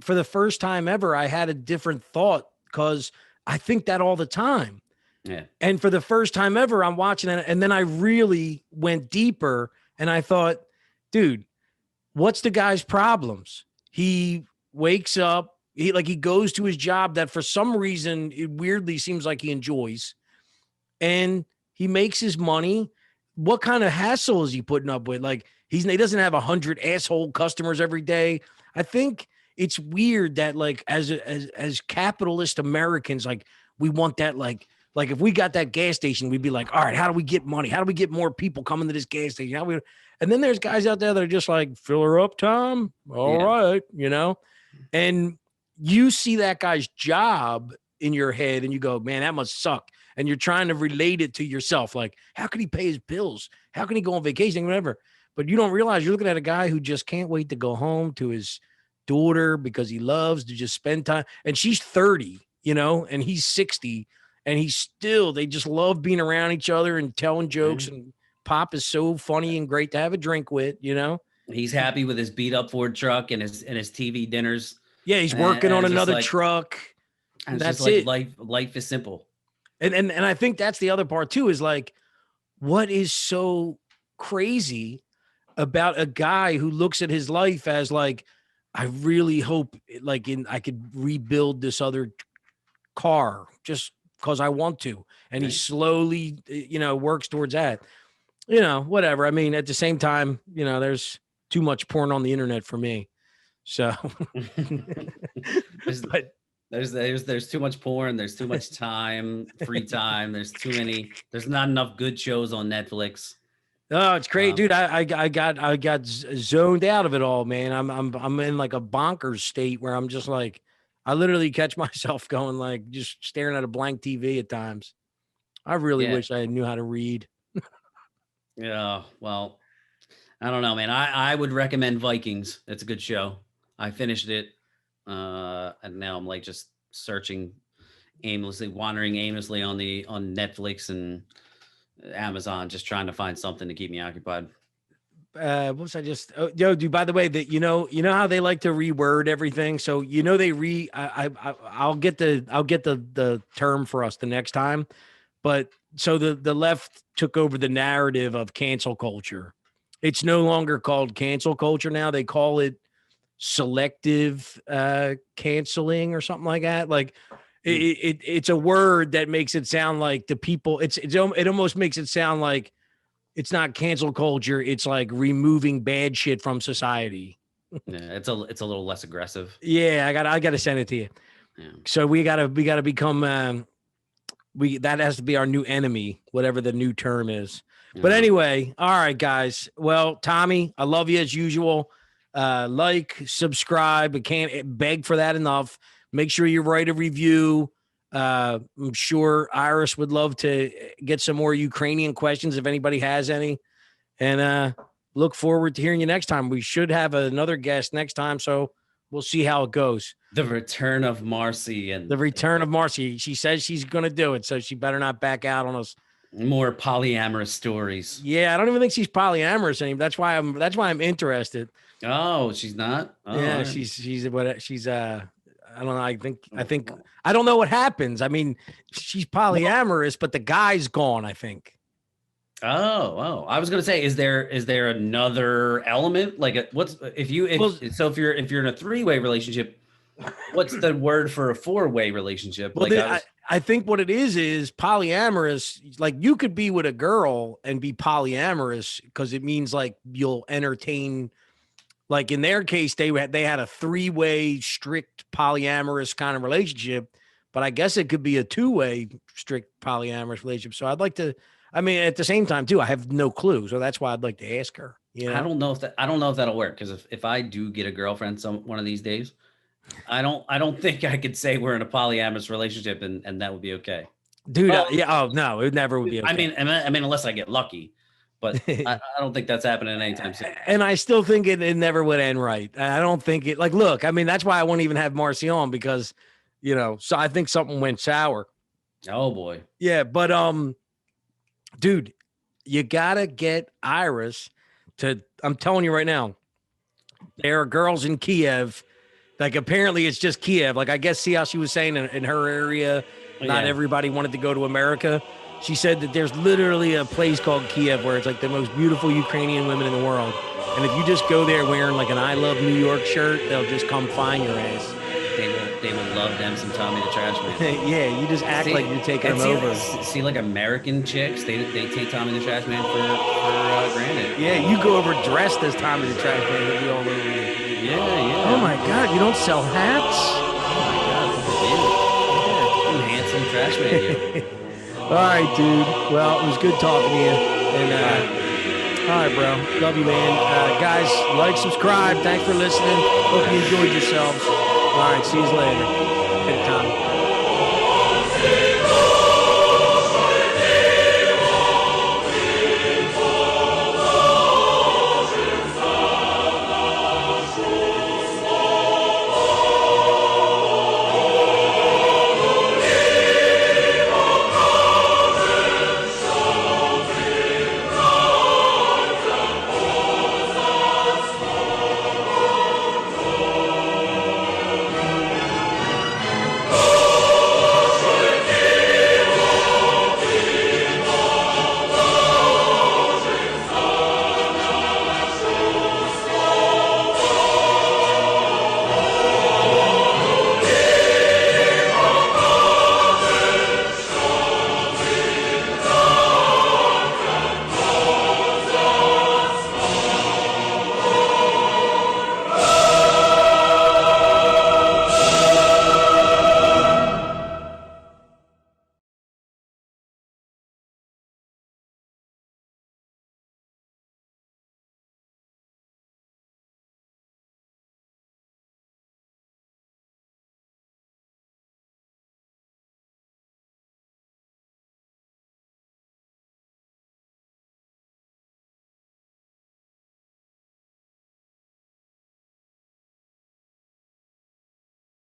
for the first time ever, I had a different thought, because I think that all the time. Yeah. And for the first time ever, I'm watching it. And then I really went deeper and I thought, dude, what's the guy's problems? He wakes up, he goes to his job that for some reason it weirdly seems like he enjoys, and he makes his money. What kind of hassle is he putting up with? Like, he doesn't have 100 asshole customers every day. I think it's weird that, like, as capitalist Americans, like, we want that, like if we got that gas station, we'd be like, all right, how do we get money? How do we get more people coming to this gas station? And then there's guys out there that are just like, fill her up, Tom. All right, and you see that guy's job in your head and you go, man, that must suck. And you're trying to relate it to yourself. Like, how can he pay his bills? How can he go on vacation? Whatever. But you don't realize you're looking at a guy who just can't wait to go home to his daughter because he loves to just spend time. And she's 30, and he's 60, and they just love being around each other and telling jokes. And Pop is so funny and great to have a drink with, He's happy with his beat up Ford truck and his TV dinners. Yeah, he's working on another truck. And that's like it. Life is simple. And I think that's the other part too, is like, what is so crazy about a guy who looks at his life as like, I really hope I could rebuild this other car just because I want to. And he slowly, works towards that, whatever. I mean, at the same time, there's too much porn on the internet for me. So, there's, but there's too much porn. There's too much time, free time. There's not enough good shows on Netflix. oh, it's great, dude. I got zoned out of it all, man. I'm in like a bonkers state where I'm just like, I literally catch myself going like just staring at a blank TV at times. I really wish I knew how to read. Yeah, well, I don't know, man. I would recommend Vikings. It's a good show. I finished it, and now I'm like just searching wandering aimlessly on Netflix and Amazon, just trying to find something to keep me occupied. What was I just? Oh, yo, dude. By the way, that you know how they like to reword everything. So I'll get the term for us the next time. But so the left took over the narrative of cancel culture. It's no longer called cancel culture now. They call it selective canceling or something like that. Like it's a word that makes it sound like the people. It almost makes it sound like it's not cancel culture. It's like removing bad shit from society. Yeah, it's a little less aggressive. Yeah, I gotta send it to you. Yeah. So we gotta become that has to be our new enemy, whatever the new term is. But anyway, all right, guys. Well, Tommy, I love you as usual. Like, subscribe. I can't beg for that enough. Make sure you write a review. I'm sure Iris would love to get some more Ukrainian questions if anybody has any. And look forward to hearing you next time. We should have another guest next time, so we'll see how it goes. The return of Marcy. The return of Marcy. She says she's going to do it, so she better not back out on us. More polyamorous stories. Yeah, I don't even think she's polyamorous anymore. That's why I'm interested. Oh, she's not? Oh, yeah, right. she's I don't know. I think I don't know what happens. I mean, she's polyamorous, but the guy's gone, I think. Oh, I was going to say, is there another element? Like if you're in a 3-way relationship, what's the word for a 4-way relationship? Well, I think what it is polyamorous. Like you could be with a girl and be polyamorous because it means like you'll entertain. Like in their case, they had a 3-way strict polyamorous kind of relationship, but I guess it could be a 2-way strict polyamorous relationship. So I'd like to. I mean, at the same time too, I have no clue, so that's why I'd like to ask her. You know? I don't know if that'll work because if I do get a girlfriend one of these days, I don't think I could say we're in a polyamorous relationship and that would be okay, dude. Yeah. Oh no, it never would be okay. I mean, unless I get lucky, but I don't think that's happening anytime soon. And I still think it never would end right. I don't think it. Like, look, I mean, that's why I won't even have Marcy on because, so I think something went sour. Oh boy. Yeah, but dude, you gotta get Iris to. I'm telling you right now, there are girls in Kiev. Like apparently it's just Kiev. Like I guess see how she was saying in her area, not everybody wanted to go to America. She said that there's literally a place called Kiev where it's like the most beautiful Ukrainian women in the world. And if you just go there wearing like an I Love New York shirt, they'll just come find your ass. They will love them some Tommy the Trash Man. Yeah, you just act like you're taking them over. See, like American chicks, they take Tommy the Trash Man for granted. Yeah, you go over dressed as Tommy the Trash Man, he'll be all over you. Yeah. Oh my God, you don't sell hats? Oh my God, you handsome trash man, you. All right, dude. Well, it was good talking to you. And all right, bro. Love you, man. Guys, like, subscribe. Thanks for listening. Hope you enjoyed yourselves. All right, see you later. Good time.